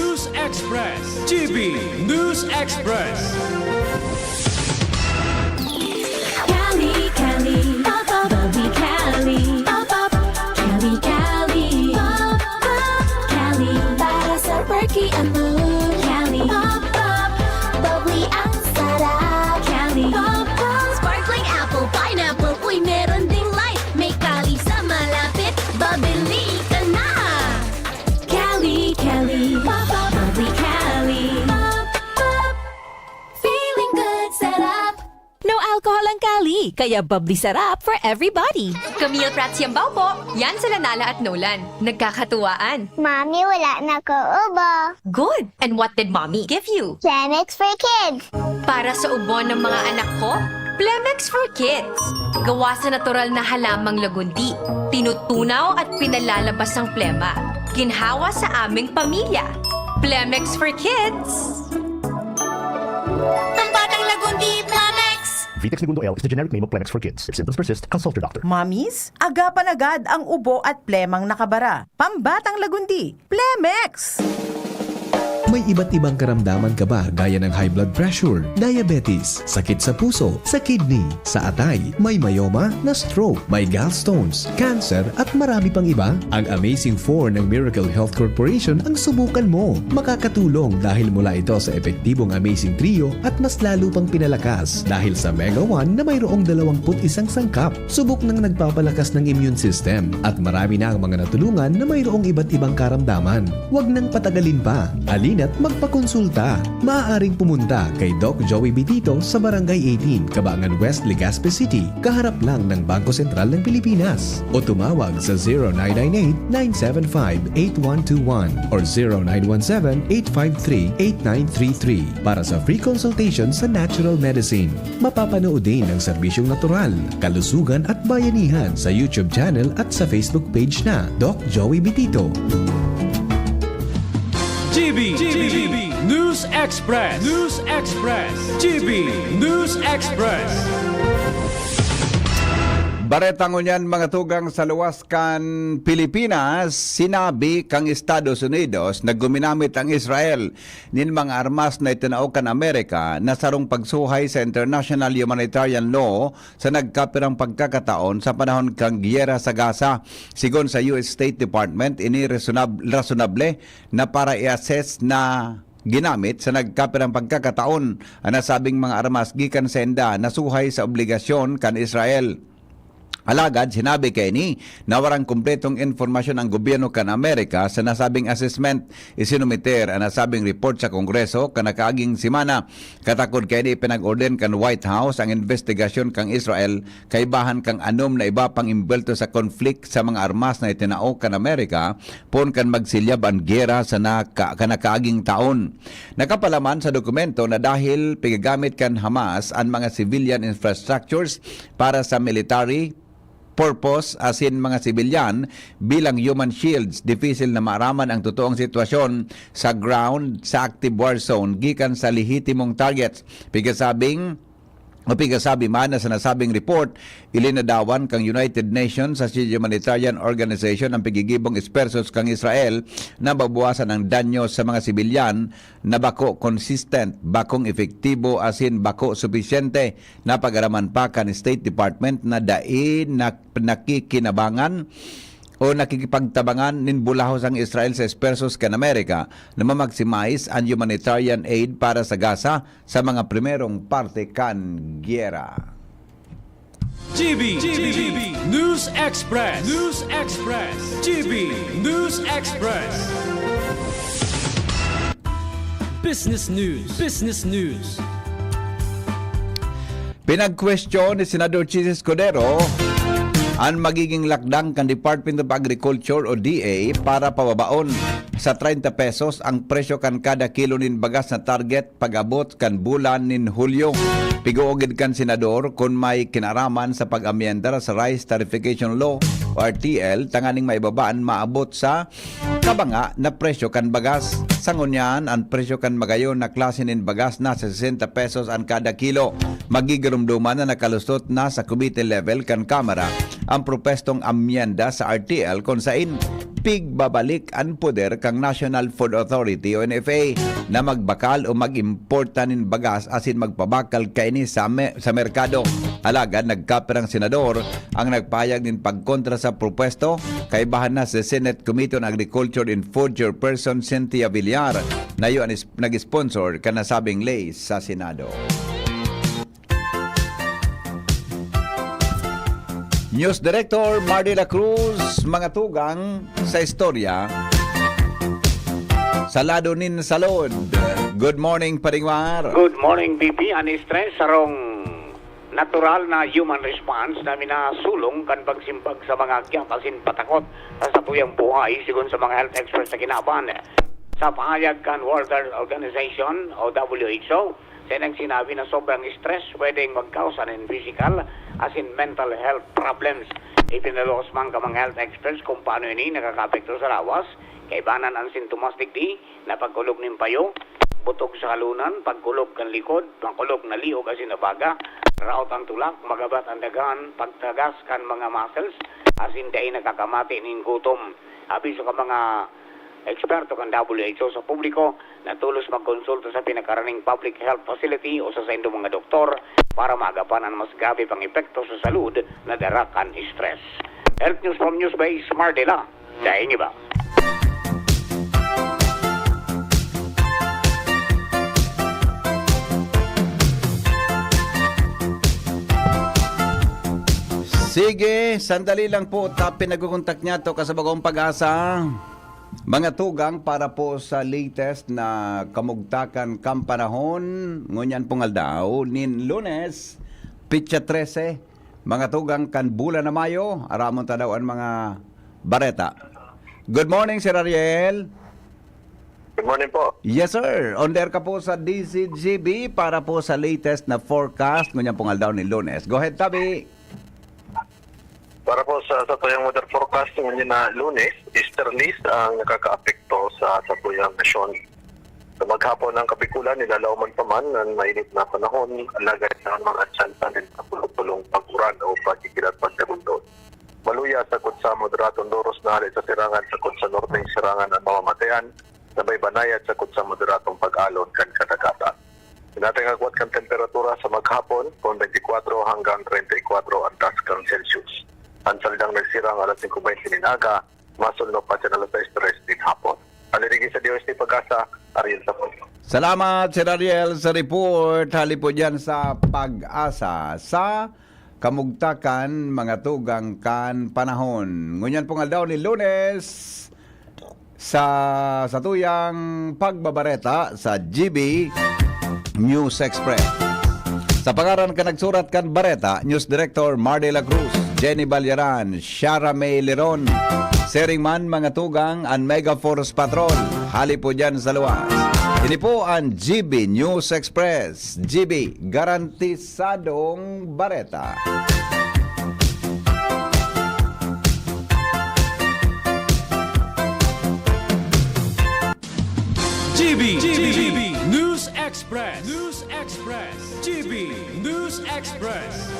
GB News Express. Cali, Cali, pop up, bubbly Cali, pop up, Cali, Cali, pop up, Cali, para sa perky ang mood, Cali, pop up, bubbly ang sarap, Cali, pop up, sparkling apple, pineapple, uy meron ding light, may Cali sa malapit, babili ka na, Cali, Cali, pop up, bubbly Cali, pop up, feeling good, sarap. No alcohol ang Cali, kaya bubbly sarap for everybody. Camille Prats Yambaw po. Yan sila Nala at Nolan. Nagkakatuwaan. Mami, wala na ko ubo. Good. And what did Mommy give you? Plemex for kids. Para sa ubo ng mga anak ko, Plemex for Kids. Gawa sa natural na halamang lagundi. Tinutunaw at pinalalabas ang plema. Ginhawa sa aming pamilya. Plemex for Kids. Pambatang Lagundi, Plamex! Vitex Segundo L is the generic name of Plemex for kids. If symptoms persist, consult your doctor. Mamis, agapan agad ang ubo at plemang nakabara. Pambatang Lagundi, Plemex! May iba't ibang karamdaman ka ba gaya ng high blood pressure, diabetes, sakit sa puso, sa kidney, sa atay, may myoma, na stroke, may gallstones, cancer at marami pang iba? Ang Amazing 4 ng Miracle Health Corporation ang subukan mo. Makakatulong dahil mula ito sa epektibong Amazing Trio at mas lalo pang pinalakas dahil sa Mega 1 na mayroong 21 sangkap. Subok ng nagpapalakas ng immune system at marami na ang mga natulungan na mayroong iba't ibang karamdaman. Huwag nang patagalin pa. Alina't magpakonsulta. Maaaring pumunta kay Doc Joey Bitito sa Barangay 18, Cabangan West, Legazpi City, kaharap lang ng Bangko Sentral ng Pilipinas. O tumawag sa 0998-975-8121 or 0917-853-8933 para sa free consultation sa natural medicine. Mapapanood din ang serbisyong natural, kalusugan at bayanihan sa YouTube channel at sa Facebook page na Doc Joey Bitito. GB News Express. News Express. GB News Express. Baretang unyan mga tugang sa luwas kan Pilipinas, sinabi kang Estados Unidos na guminamit ang Israel nin mga armas na itinao kan Amerika na sarong pagsuhay sa international humanitarian law sa nagkapirang pagkakataon sa panahon kang giyera sa Gaza. Sigon sa US State Department, ini rasunable na para i-assess na ginamit sa nagkapirang pagkakataon ang nasabing mga armas gikan senda na suhay sa obligasyon kan Israel. Alagad, sinabi kay ni na warang kumpletong informasyon ang gobyerno kan Amerika sa nasabing assessment. Isinumiter ang nasabing report sa Kongreso kanakaaging simana. Katakod kay ni pinag-orden kan White House ang investigasyon kang Israel kay bahan kang anom na iba pang imbelto sa konflikt sa mga armas na itinao kan Amerika pon kan magsilyab ang gera sa kanakaaging taon. Nakapalaman sa dokumento na dahil pigagamit kan Hamas ang mga civilian infrastructures para sa military purpose asin mga sibilyan bilang human shields, difficile na maaraman ang totoong sitwasyon sa ground sa active war zone gikan sa lehitimong targets. Pigasabi man na sa nasabing report, ilinadawan kang United Nations sa Humanitarian Organization ang pigigibong espersos kang Israel na babawasan ang danyo sa mga sibilyan na bako consistent, bakong efektibo asin bako sufisyente na pag-araman pa kan State Department na dain na nakikinabangan o nakikipagtabangan nin bulahos ang Israel sa espersos kan Amerika na ma-maximize ang humanitarian aid para sa Gaza sa mga primerong parte kan giyera. GB News Express. News Express. GB News Express. Business News. Business News. Pinag-question ni Senador Chis Escudero ang magiging lakdang kan Department of Agriculture o DA para pababaon sa 30 pesos ang presyo kan kada kilo nin bagas na target pag-abot kan bulan nin Hulyo. Piguogid kan senador kung may kinaraman sa pag-amyenda sa Rice Tarification Law o RTL tanganing maibabaan maabot sa kabanga na presyo kan bagas. Sangunyan ang presyo kan magayon na klase nin bagas na sa 60 pesos ang kada kilo. Magigirumduman na nakalusot na sa committee level kan Kamara ang propestong amyenda sa RTL kung sain pigbabalik ang poder kang National Food Authority o NFA na magbakal o mag-importanin bagas asin magpabakal kaini sa merkado. Alagad nagkaperang senador ang nagpahayag din pagkontra sa propesto kay bahan na sa Senate Committee on Agriculture and Food Chairperson Cynthia Villar na yun nag-sponsor ka nasabing lay sa Senado. News Director Mardy La Cruz, mga tugang sa istorya sa lado nin salod. Good morning, Paringwar. Good morning, BP. Ani-stress sarong natural na human response na minasulong kan pagsimpag sa mga kyapasin patakot sa tuyang buhay sigon sa mga health experts sa kinaban. Sa pahayag kan World Health Organization o WHO, silang sinabi na sobrang stress pwedeng mag-cause ng physical as in mental health problems. Ipinalos man ka mga health experts kung paano ini nakakapekto sa lawas, kaibanan ang sintomas digdi na pagkulog ng payo, butog sa halunan, pagkulog kan likod, pagkulog na liog asin na baga, raot ang tulak, magabat ang dagan, pagtagas kan mga muscles, asin day nakakamati ning gutom. Abiso ka mga eksperto kan WHO sa publiko na tulos magkonsulta sa pinakaraning public health facility o sa sendo mga doktor para maagapan ang mas gabi pang epekto sa salud na darakan stress. Health News from Newsbase, Mardela. Dahil niyo ba? Sige, sandali lang po. Pinag-contact niya to kasabagong pag-asa. Mga tugang para po sa latest na kamugtakan kampanahon. Ngunyan pong aldaw, nin Lunes, Pitsa 13. Mga tugang kan bulan na Mayo, aramon tadawaan mga bareta. Good morning, Sir Ariel. Good morning po. Yes, sir. On there ka po sa DCGB para po sa latest na forecast. Ngunyan pong aldaw ni Lunes. Go ahead, Tabi. Para po sa satuyang weather forecast ngayon na Lunes, easterlies ang nakakaapekto sa satuyang nasyon. Sa maghapon ng kapikulan, nilalauman pa man ng mainit na panahon, alagay ng mga tsansa din sa pulong pag-uran o pagkikilat pagkabundod. Maluya sa kutsa moderatong doros na halit sa sirangan sa kutsa norteng sirangan ng mamamatayan, sabay banayad sa kutsa moderatong pag-alon kan kadagatan. Nating agwat kan temperatura sa maghapon, kung 24 hanggang 34 ang taas kang Celsius. Ang saldang nagsirang alas 5:20 ninaga, masulno pa siya na alas 6:03 din hapon. Alirigi sa DOST Pag-asa, Ariel Sapunto. Salamat, Sir Ariel, sa report. Hali po dyan sa Pag-asa sa kamugtakan, mga tugang kan panahon. Ngunyan pong aldaw ni Lunes sa tuyang pagbabareta sa GB News Express. Sa pangaran ka nagsurat kan Bareta, News Director Mar de la Cruz, Jenny Balyaran, Shara May Leron, Seringman, mga tugang, ang Mega Force Patrol. Hali po dyan sa luwas. Ini po ang GB News Express. GB, garantisadong Bareta. GB News Express. News Express. GB News Express.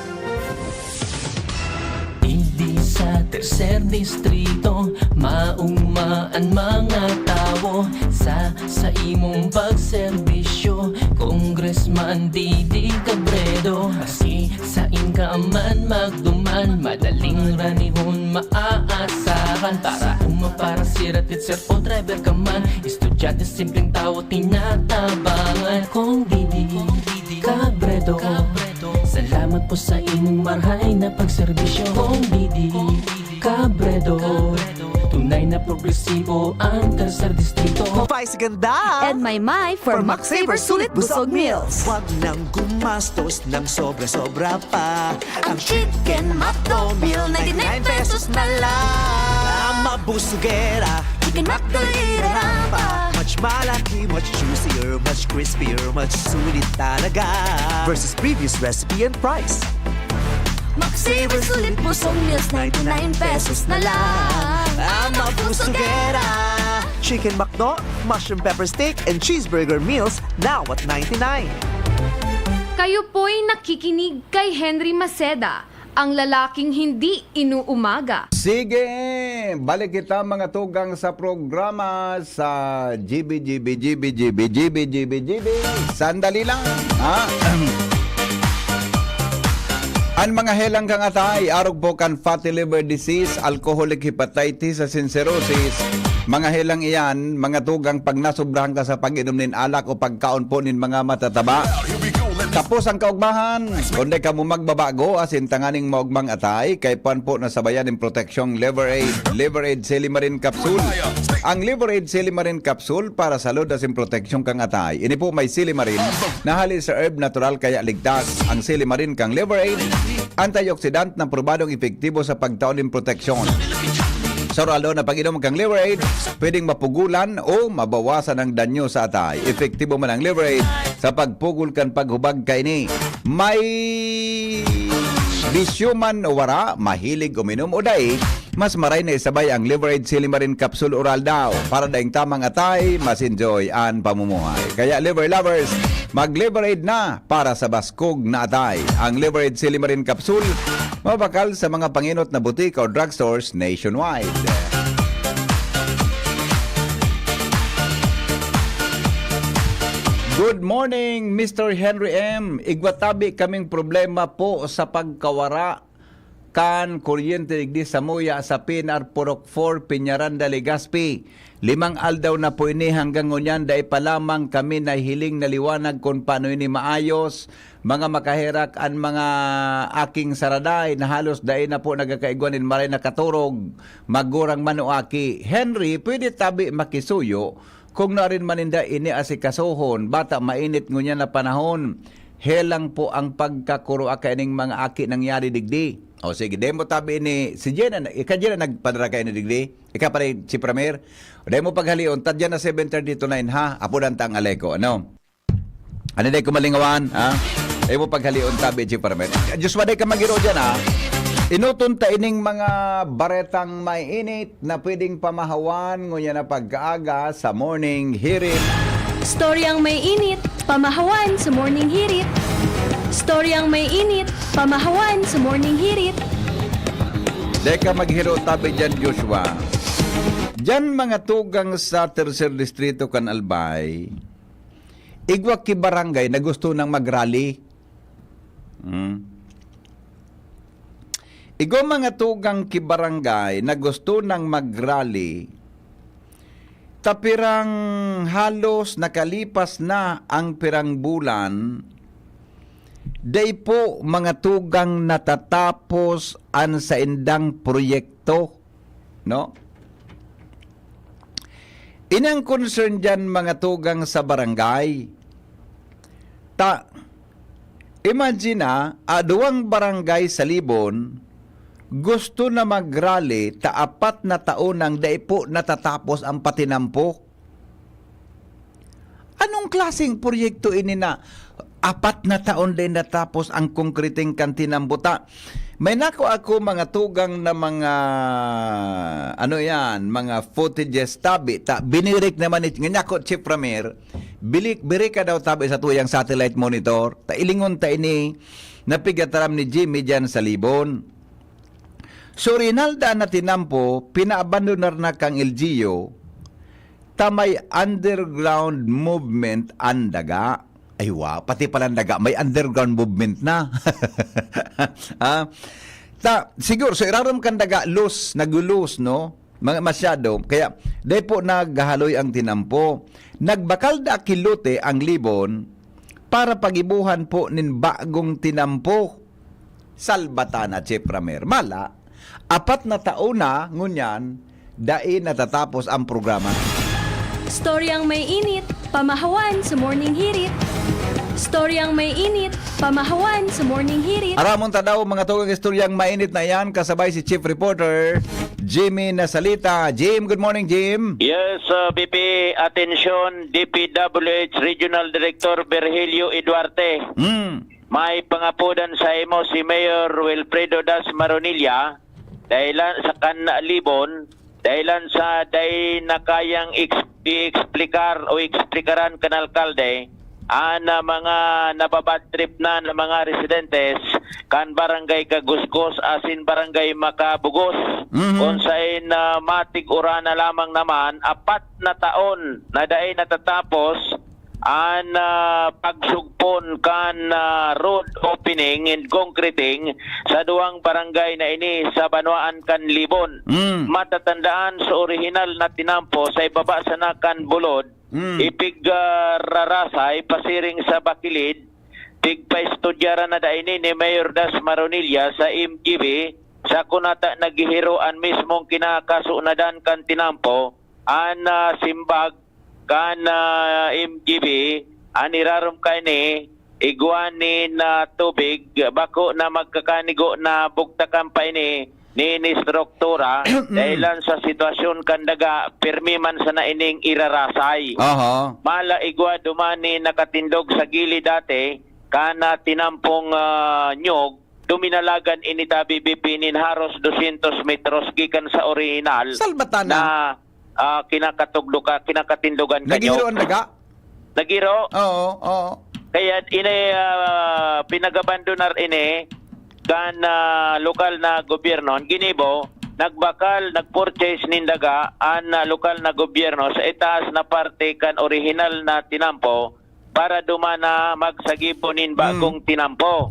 Hindi sa tercer distrito maugmaan mga tao sa imong pagserbisyo, Congressman Didi Cabredo. Aski sa inkaman magduman, madaling ranihon maaasahan. Para para siratit sir o driver ka man, estudyante simpleng tao tinatabangan. Kung Didi Cabredo, salamat po sa imong marhay na pagserbisyo. Kung Didi Cabredo, tunay na progresibo ang tercer distrito. Vice ganda! And my for Max Saver Sulit Busog Meals. Huwag nang gumastos ng sobra-sobra pa. Ang Chicken McDo Meal, 99 pesos na lang. Mabusugera, Chicken McDo pa. Much malaki, much juicier, much crispier, much sulit talaga versus previous recipe and price. Max Saver Sulit Busog Meals, 99 pesos na lang. Mabusugera, Chicken McDo, mushroom pepper steak, and cheeseburger meals now at 99. Kayo po'y nakikinig kay Henry Maceda, ang lalaking hindi inuumaga. Sige, balik kita mga tugang sa programa sa GB. Sandali lang. Ang mga helang kang atay, arog po kan fatty liver disease, alcoholic hepatitis, asin cirrhosis. Mga helang iyan, mga tugang pag nasobrahan ka sa pag-inom nin alak o pagkaon po nin mga matataba. Tapos ang kaugmahan, kundi ka mo magbabago asin tanganing maugmang atay, kay puan po nasabayan ng proteksyong Liver Aid Silimarin Capsule. Ang Liver Aid Silimarin Capsule para salud asin proteksyon kang atay. Ini po may silimarin na hali sa herb natural kaya ligtas. Ang silimarin kang Liver Aid, antioxidant na probadong epektibo sa pagtaon ng proteksyon. Sa ralo na pag-inom kang Liver Aid, pwedeng mapugulan o mabawasan ang danyo sa atay. Epektibo man ang Liver Aid sa pagpugol kan paghubag kaini. May bisyo man o wara, mahilig uminom o daig, mas maray na isabay ang Liverade Silimarin Capsule Oral daw para daing tamang atay, mas enjoy ang pamumuhay. Kaya liver lovers, mag-Liverade na para sa baskog na atay. Ang Liverade Silimarin Capsule, mabakal sa mga panginot na butik o drugstores nationwide. Good morning, Mr. Henry M. Igwatabi kaming problema po sa pagkawara kan kuryente digdi sa Muya sa Pinar Purok 4 Piñaranda Legazpi. 5 aldaw na po ini hanggang ngunyan dai pa lamang kami na hiling na liwanag kung paano ini maayos. Mga makahirak ang mga aking saraday na halos dai na po nagakaiguanin maray na katurog. Magurang manuaki. Henry, pwede tabi makisuyo kung narin maninda ini asikasuhon, bata mainit ngunyan na panahon, helang po ang pagkakuro kaning mga aki nangyari digdi. O sige, demo tabi ini, si Jenna, ika Jenna nagpadara kayo ni digdi, ika pa rin si Premier, demo paghalion, tadyan na 7:30 to 9 ha, apudan tang aleko, ano? Ano day kumalingawan, ha? Demo paghalion tabi si Premier. Diyos waday ka magiro dyan, ha? Inuton ta ining mga baretang may init na pwedeng pamahawan ngunya na pag-aaga sa morning hirit. Storyang may init, pamahawan sa morning hirit. Storyang may init, pamahawan sa morning hirit. Deka maghiro tabi dyan, Joshua. Dyan mga tugang sa Tercer Distrito kan Albay, igwa ki barangay na gusto nang mag-rally. Igo mga tugang kibarangay na gusto nang mag-rally, tapirang halos nakalipas na ang pirang bulan, day po mga tugang natatapos ang sa indang proyekto, no? Inang concern dyan mga tugang sa barangay, imagine na, aduang barangay sa Libon, gusto na mag-rally, 4 na taon nang day po natatapos ang patinampok. Anong klaseng proyekto ini na 4 na taon din natapos ang konkreteng kantinambuta? May nako ako mga tugang na mga mga footages tabi binirik naman it nga ko Chief Premier biri ka daw tabi sa tuyang satellite monitor ta ilingon ta ini napigataram ni Jimmy dyan sa Libon. So Rinalda na tinampo, pinaabandonar na kang LGU, tamay underground movement andaga. Ay wow, pati pala daga, may underground movement na. Siguro, so iraram kan daga, nagulus, no? Masyado. Kaya, day po naghahaloy ang tinampo. Nagbakal da kilote ang Libon para pagibuhan po nin bagong tinampo. Salbatana, Chief Premier. Mala, 4 na taon na, ngunyan, dai natatapos ang programa. Storyang may init, pamahawan sa morning hirit. Storyang may init, pamahawan sa morning hirit. Aramon tadaw mga tugang istoryang mainit na yan, kasabay si Chief Reporter Jimmy Nasalita. Jim, good morning, Jim. Yes, BP, atensyon, DPWH Regional Director Virgilio Eduarte. May pangapudan sa imo si Mayor Wilfredo Das Maronilla dahilan sa Libon, dahilan sa day nakayang i-explikaran kan alkalde ang mga nababad trip na ng mga residentes kan barangay Kaguskos asin barangay Makabugos kung saan matig urana lamang naman 4 na taon na daay natatapos ang pagsugpon kan road opening and concreting sa duwang barangay na ini sa Banwaan kan Libon. Matatandaan sa original na tinampo sa ibaba sa nakan bulod, ipig rarasay pasiring sa Bakilid, tigpa-estudyara na da ini ni Mayor Das Maronilla sa MGB sa kunata naghihiroan mismong kinakasunadan kan tinampo an simbag kan MGB anirarom kani iguanin na tubig bako na magkakanigo na bugtakan pa ini ni struktura dahilan sa sitwasyon kandaga pirmi man sa naining irarasay. Mala igwa dumani nakatindog sa gilid dati kana tinampong nyog duminalagan ini tabi bipinin haros 200 metros gikan sa original Salbatan na kinakatindugan kanyo. Nagihiro ang daga? Nagiro? Oo. Kaya ini pinagabandonar ini kan lokal na gobyerno ginibo nagpurchase nin daga an lokal na gobyerno sa itaas na parte kan original na tinampo para dumana magsagiponin bagong tinampo.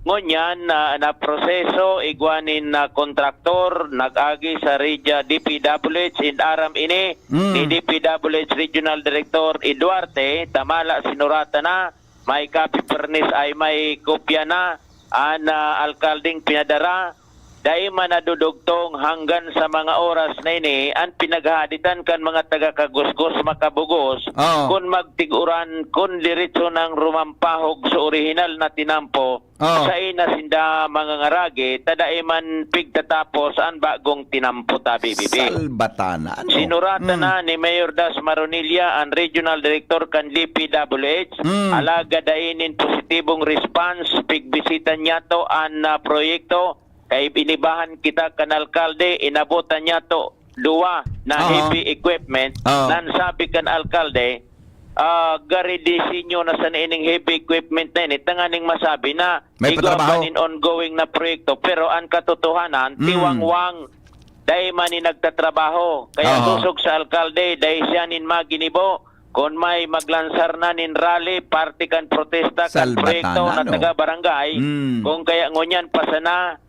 Ngunyan na proseso igwanin na kontraktor nag-agi sa Regia DPWH in aram ini ni DPWH Regional Director Eduarte tamala sinurata na may copy furnish ay may kopya na an alkalding pinadara dahil manadudugtong hanggang sa mga oras na ini ang pinaghaditan kan mga taga-kagusgos makabugos kung magtiguran kung diretso ng rumampahog sa original na tinampo sa ina sinda mga ngaragi tadai man pigtatapos ang bagong tinampo tabi bibi. Salbatana. Sinurata na ni Mayor Das Maronilla ang Regional Director kan DPWH alaga dainin positibong response pigbisita niya to ang proyekto kay binibahan kita kan alkalde inabutan niya to duwa na heavy equipment nan sabi kan alkalde gari disenyo na sa ining heavy equipment na ini tanganing masabi na igabanin ongoing na proyekto pero ang katotohanan tiwangwang dahil man nagtatrabaho kaya tusok sa alkalde dahil siya nin maginibo kung may maglansar na nin rally party kan protesta kan proyekto na taga barangay kung kaya ngunyan pasana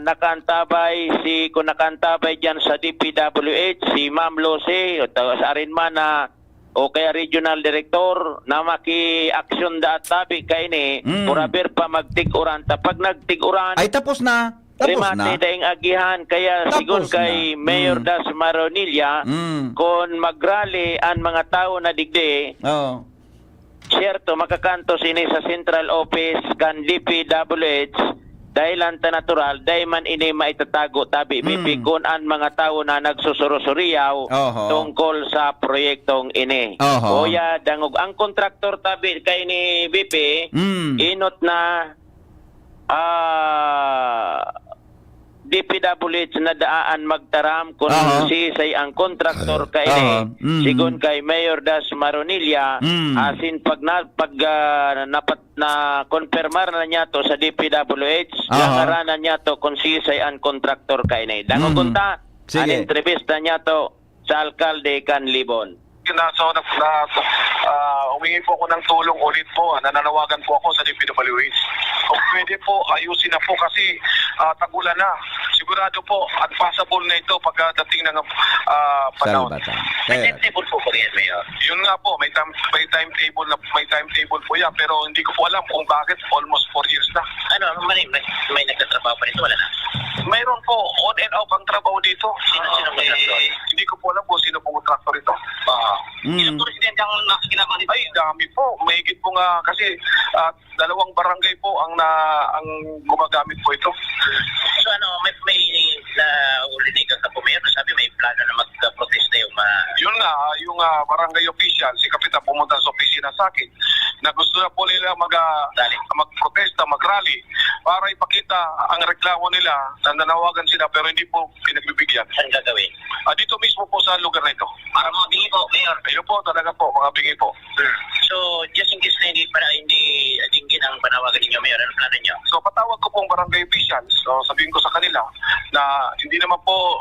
nakantabay kung nakantabay dyan sa DPWH si Ma'am Lucy sa arinman na o kaya Regional Director na maki-aksyon da at tabi kay ni purabir pa magtiguran pag nagtiguran ay tapos na rimate daing agihan kaya sigon kay Mayor Das Maronilla kung magrally ang mga tao na digdi siyerto makakanto sini sa Central Office kan DPWH dahilan ta natural dahil man ini maitatago tabi bipikon ang mga tao na nagsusurusuriyaw tungkol sa proyektong ini. Oya dangog ang kontraktor tabi kay ni BP inot na DPWH na daan magtaram kung si ang kontraktor kay sigon kay Mayor Das Maronilla asin pag na konfirmar na niya to sa DPWH langaranan niya to kung si ang kontraktor kay ni dangogunta ang entrevista niya to sa alkalde kan Libon. So, humingi po ako ng tulong ulit po. Nananawagan po ako sa DPWH. Kung pwede po, ayusin na po kasi tagulan na. Sigurado po, at possible na ito pagdating ng panahon. May timetable po yan, Mayor? Yun nga po, may timetable po yan. Pero hindi ko po alam kung bakit almost 4 years na. May nagtatrabaho pa rin wala na? Mayroon po, on and off ang trabaho dito. Sino Hindi ko po alam kung sino pong contractor ito. Ilang presidente ang nakinabang nito? Ay, dami po. Mahigit po nga kasi 2 barangay po ang gumagamit po ito. So may urinig ka po Mayor, sabi may plano na mag-protesta yung Yun nga, yung barangay official, si Kapitan pumunta sa opisina sa akin na gusto na po nila mag-protesta, mag-rally para ipakita ang reklamo nila na nanawagan sila pero hindi po pinagbibigyan. Saan gagawin? Dito mismo po sa lugar na ito. Para mga bingi po, Mayor? Ayun po, talaga po, mga bingi po. So, just in case na hindi dinggin ang panawagan ninyo, Mayor, ano plano niyo? So, patawag ko pong barangay officials. So, sabihin ko sa kanila na hindi naman po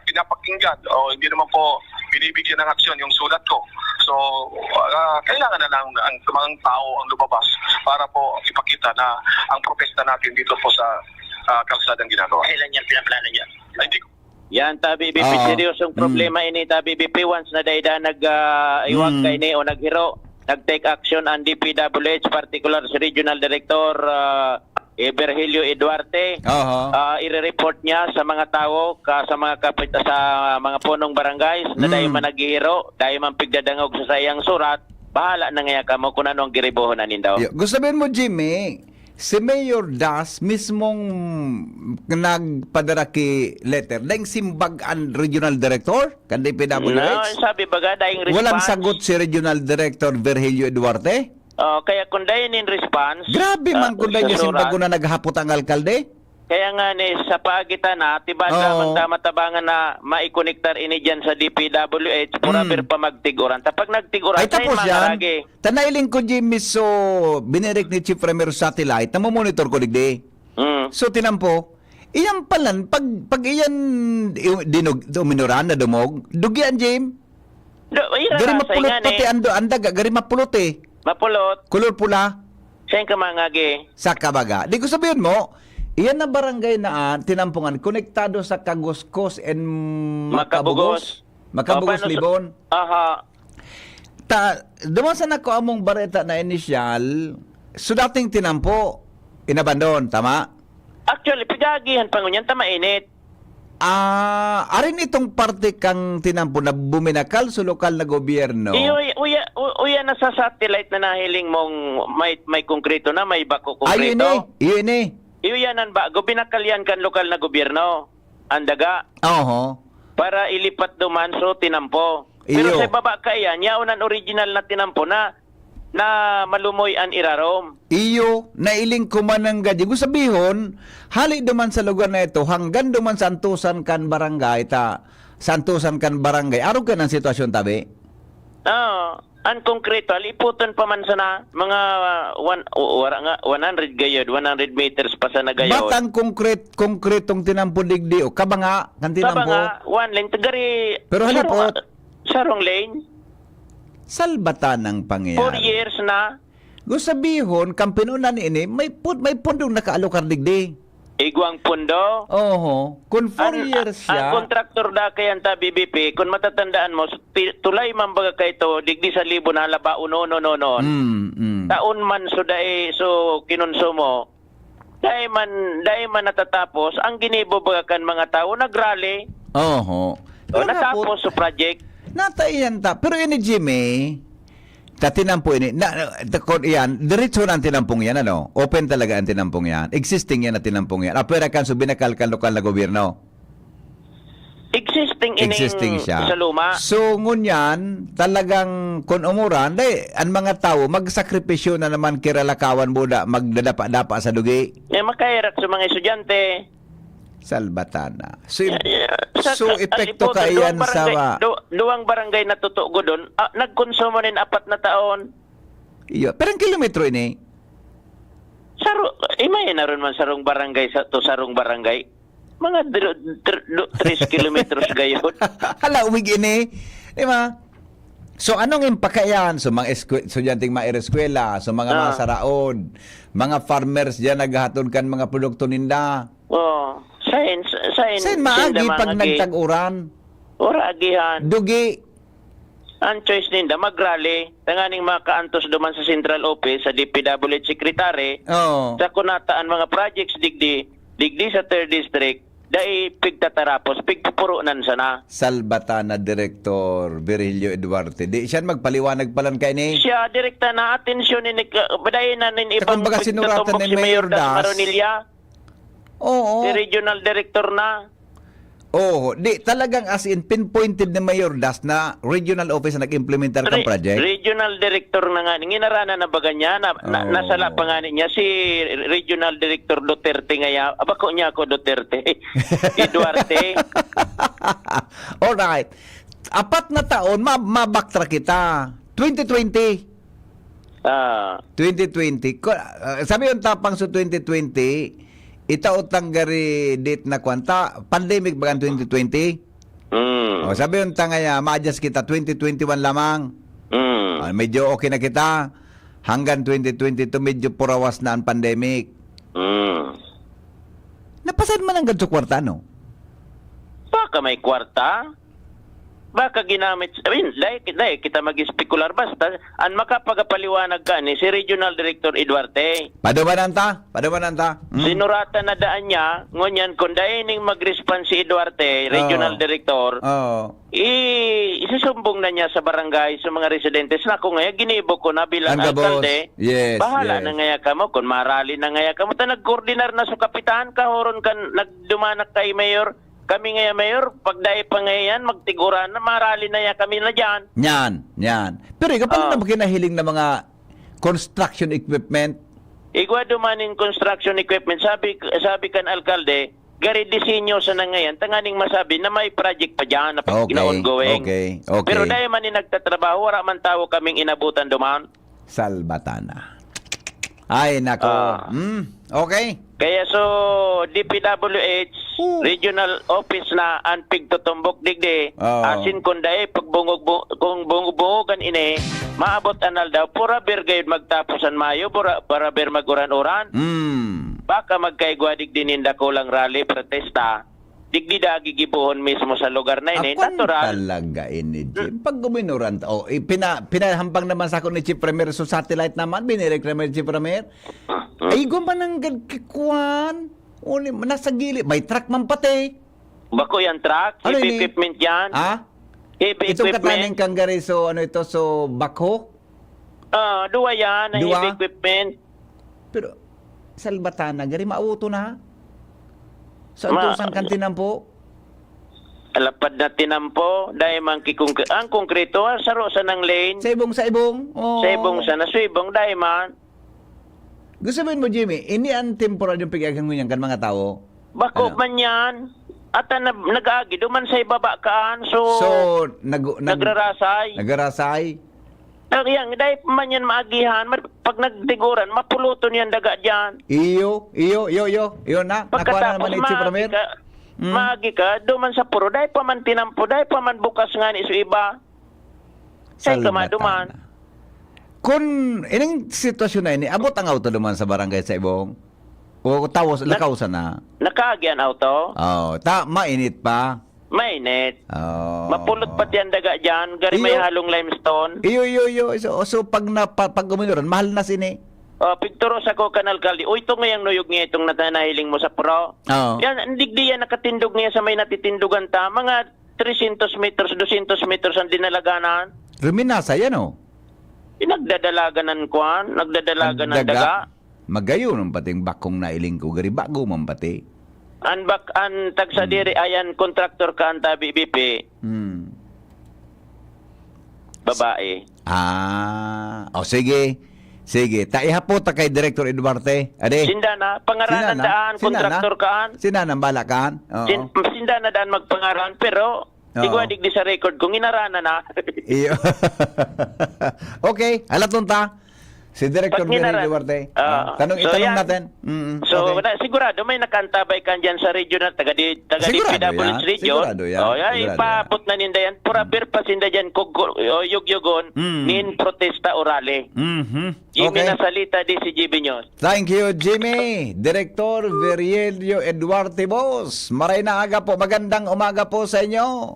pinapakinggan o hindi naman po binibigyan ng aksyon yung sulat ko. So, kailangan na lang ang mga tao ang lumabas para po ipakita na ang protesta natin dito po sa kalsadang ginagawa. Kailan yan pinaplano niya? Hindi ko. Yan, tabi BP, seryosong problema ini, tabi BP, once na dayda nag-iwag kay ni o naghiro, nag-take action ang DPWH, particular si Regional Director Virgilio Eduarte, i-report niya sa mga tao, sa mga punong barangays na dahil man naghihiro, dahil man pigdadangog sa sayang surat, bahala na nga ka mo kung ano ang giribohon na nindaw. Gusto sabihin mo, Jimmy, si Mayor Das mismong nagpadara ki letter dahil simbag ang Regional Director kan DPWH? No, sabi baga dahil response. Walang sagot si Regional Director Virgilio Eduarte? Kaya kung dayon in response... Grabe man kung dayon sa yung surat, bago na naghapot ang alkalde. Kaya nga ni sa pagitan na, tiba lamang matabangan na maikonektar ini dyan sa DPWH, puraber pa magtiguran. Tapag nagtiguran, Ay tapos yan, tanailing ko Jimmy, so binirik ni Chief Premier Satellite, na monitor ko digdi. So tinampo, iyan palan, pag iyan minuran na dumog, dugyan Jim. Gari mapulot pati andaga, gari mapulot eh. Mapulot. Kulor pula. Saan ka mangagi? Sa Kabaga. Di ko sabihin mo, iyan na barangay na tinampungan, konektado sa Kagoskos and Makabugos. Makabugos, Libon. Aha. Dumasan ako among bareta na initial, so dating tinampo, inabandon, tama? Actually, pigagihan pa ngunyan, mainit. Arin itong parte kang tinampo na buminakal sa lokal na gobyerno. Uya na sa satellite na nahiling mong may konkreto na, may bako konkreto. Yun eh. Iyanan ba? Binakalian kan lokal na gobyerno. Andaga. Oo. Para ilipat duman so tinampo. Pero sa baba kaya, yaunan original na tinampo na malumoy an irarom. Iyo, nailing kumanang gadyo. Gusto sabihin, hali duman sa lugar na ito, hanggang duman sa Antusan kan barangay, Santusan kan barangay, araw ka ng sitwasyon tabi? Ang konkreto, aliputan pa man sana, mga 100 gayod, 100 meters pa sa nagayod. Batang konkretong tinampo digdi o kabanga, kan tinampo? Kabanga, 1 lane, tagari. Pero halipot. Sarong lane. Salbatan ng pangyayari. 4 years na. Gusto sabihin, kampinunan ini, may pundong nakaalokar digdi. Iguang pundo. Oho. Kung 4 years siya. Ang kontraktor da kayan ta BBP, kung matatandaan mo, tulay man baga kay to, digdi sa libo na halaba uno. Taon man so kinonsumo. Dahil man natatapos, ang ginibo baga kan mga tao, nagrally. Oho. Natapos sa project. Nataiyan ta. Pero ini Jimmy, tinampo ini. Yan, diretso na ang tinampong yan, ano? Open talaga ang tinampong yan. Existing yan na tinampong yan. Pwera kan so binakal kan lokal na gobyerno. Existing siya. Sa luma. So, ngunyan, talagang kung umuran, ang mga tao, magsakripisyo na naman kiralakawan buda, magdadapa-dapa sa dugi. Makairak sa mga estudyante. Salbatana. So epekto ka iyan sa... Duwang barangay na tutugo doon, nagkonsumo nin 4 na taon. Iyo. Pero ang kilometro ini? Imay na rin man sarong barangay sarong barangay. Mga 3 kilometros gayon. Hala, umig ini. Diba? So anong impakayan sa mga estudyanteng maireskwela, sa mga masaraod, mga farmers dyan naghahatod kan mga produkto ninda? Sain maagi pag nagtag-uran. Agihan. Dugi. Ang choice ninda, mag-rally. Tanganing makaantos duman sa central office, sa DPWH secretary. Sa kunataan mga projects digdi sa 3rd district, dahil pigtatarapos, pigpupurunan sana. Salbatana Director Virgilio Eduarte. Di siya magpaliwanag palan kay ni? Siya, direkta na atensyon ni badayin na nin ibang baga sinuratan ni Mayor Das Maronilla. Oo. Si regional director na. Oo. Di, talagang as in pinpointed ni Mayor Das na regional office na nag-implementar kang project. Regional director na nga. Nginarana na baga niya. Nasala pa nga niya si regional director Duterte ngaya. Abako niya ako Duterte. Duarte. Alright. 4 na taon, mabaktra kita. 2020. 2020. Sabi yung tapang sa 2020, itautang gari date na kwanta, pandemic bagan 2020? Sabi yung tangaya, ma-adjust kita, 2021 lamang. Medyo okay na kita. Hanggang 2022, medyo purawas na ang pandemic. Napasahin man ang ganso kwarta, no? Baka may kwarta? Baka ginamit, dahil kita mag-spekular basta, ang makapagapaliwanag ka ni si Regional Director Eduarte. Padumanan ta? Sinurata na daan niya, ngunyan kung dahil ning mag-response si Eduarte, Regional Director, isisumbong na niya sa barangay, sa mga residentes na kung ngayon, ginibo ko na bilang alkalde, bahala na ngaya ka mo, kung marali na ngaya ka mo, nag-coordinar na sa kapitan, kahoron kan, nagdumanak kay Mayor, kami ngayon, Mayor, pagdahi pa ngayon, magtiguran na, marali na yan kami na dyan. Yan. Pero ikaw, paano na makinahiling na mga construction equipment. Igwa dumanin construction equipment. Sabi kan alkalde, gari disenyo sa na ngayon, tanganing masabi na may project pa dyan na ongoing. Okay. Pero dahil man ni nagtatrabaho, wala man tao kaming inabutan duman. Salbatana. Ay, nako. Okay. Kaya so, DPWH, regional office na anpig tutumbok digdi, asin kunday, kung bungog-bungogan ini, maabot anal daw, pura ber gayud magtapusan mayo, para ber maguran-uran. Baka magkaigwa digdi ninda kulang rally, protesta, digdi da gigibuhon mismo sa lugar na ini. Natural. Talaga ini, Jim. Pag guminuran, pinahampang naman sa ako ni Chief Premier sa satellite naman, binirek naman ni Chief Premier. Ay, gumanang kikuan. Nasa gilid. May truck man pati. Bako yan truck? Ano heavy equipment yan? Heavy Itong equipment? kataning kanggari, so ano ito, so bako? Duwa yan, na Duwa? heavy equipment. Pero, Salbatana, gari mauto na. Sa antusan kan tinampo? Alapad na tinampo, dahil man ang konkreto, saro sa ng lane. Sa ibong? Oh. Sa ibong sa nasubong, dahil man. Gusto mo Jimmy, ini ang temporary yung pigagang ngunyan kan mga tao? Bako man yan. At nag-agi, duman sa ibaba kaan, so nagrarasay. Nagrarasay? Yan, dahil man yan maagihan, pag nagtiguran, mapuluton yan daga dyan. Iyo na. Nakuha na naman ni Chief Premier. Maagi ka, duman sa puro, dahil pa man tinampo, dahil pa man bukas nga ni iso iba. Sa'yo ka maduman. Kung ining sitwasyon na ini, abot ang auto duman sa barangay sa ibong? O tawos, lakawsa na? Nakaagi ang auto? Mainit pa? Mainit. Mapulot pa yan daga dyan, gari may halong limestone. Iyo. So pag guminuran, mahal na sini? Picturos ako kanal kaldi. Ito ngayang nuyog niya itong nahiling mo sa pro. Yan, digdi yan nakatindog niya sa may natitindugan ta. Mga 300 meters, 200 meters ang dinalaganan. Ruminasa yan o? Nagdadalaganan kuan, nagdadalagan ng daga. Magayo ng pating bakong nailing ko, gari bago man pati. An tagsa diri ayan contractor ka anta BBP. Babae. Sige. Taihapot ta kay Director Eduarte. Ade. Sindana, pangaranan daan, contractor kaan. Sinana bala kaan. Sindana daan magpangaran, pero igwa digdi sa record kung inarana na. Iyo. Okay, alaton ta. Si Director Eduarte. Tanong natin. Sigurado may nakantabay kan dyan sa regional taga DPWH region. Sigurado yan. Ipaput na ninda yan. Pura pa sinda dyan yug-yugon nin protesta orale. Jimmy nasalita di si GB News. Thank you, Jimmy. Director Virgilio Eduarte Boss. Maray na aga po. Magandang umaga po sa inyo.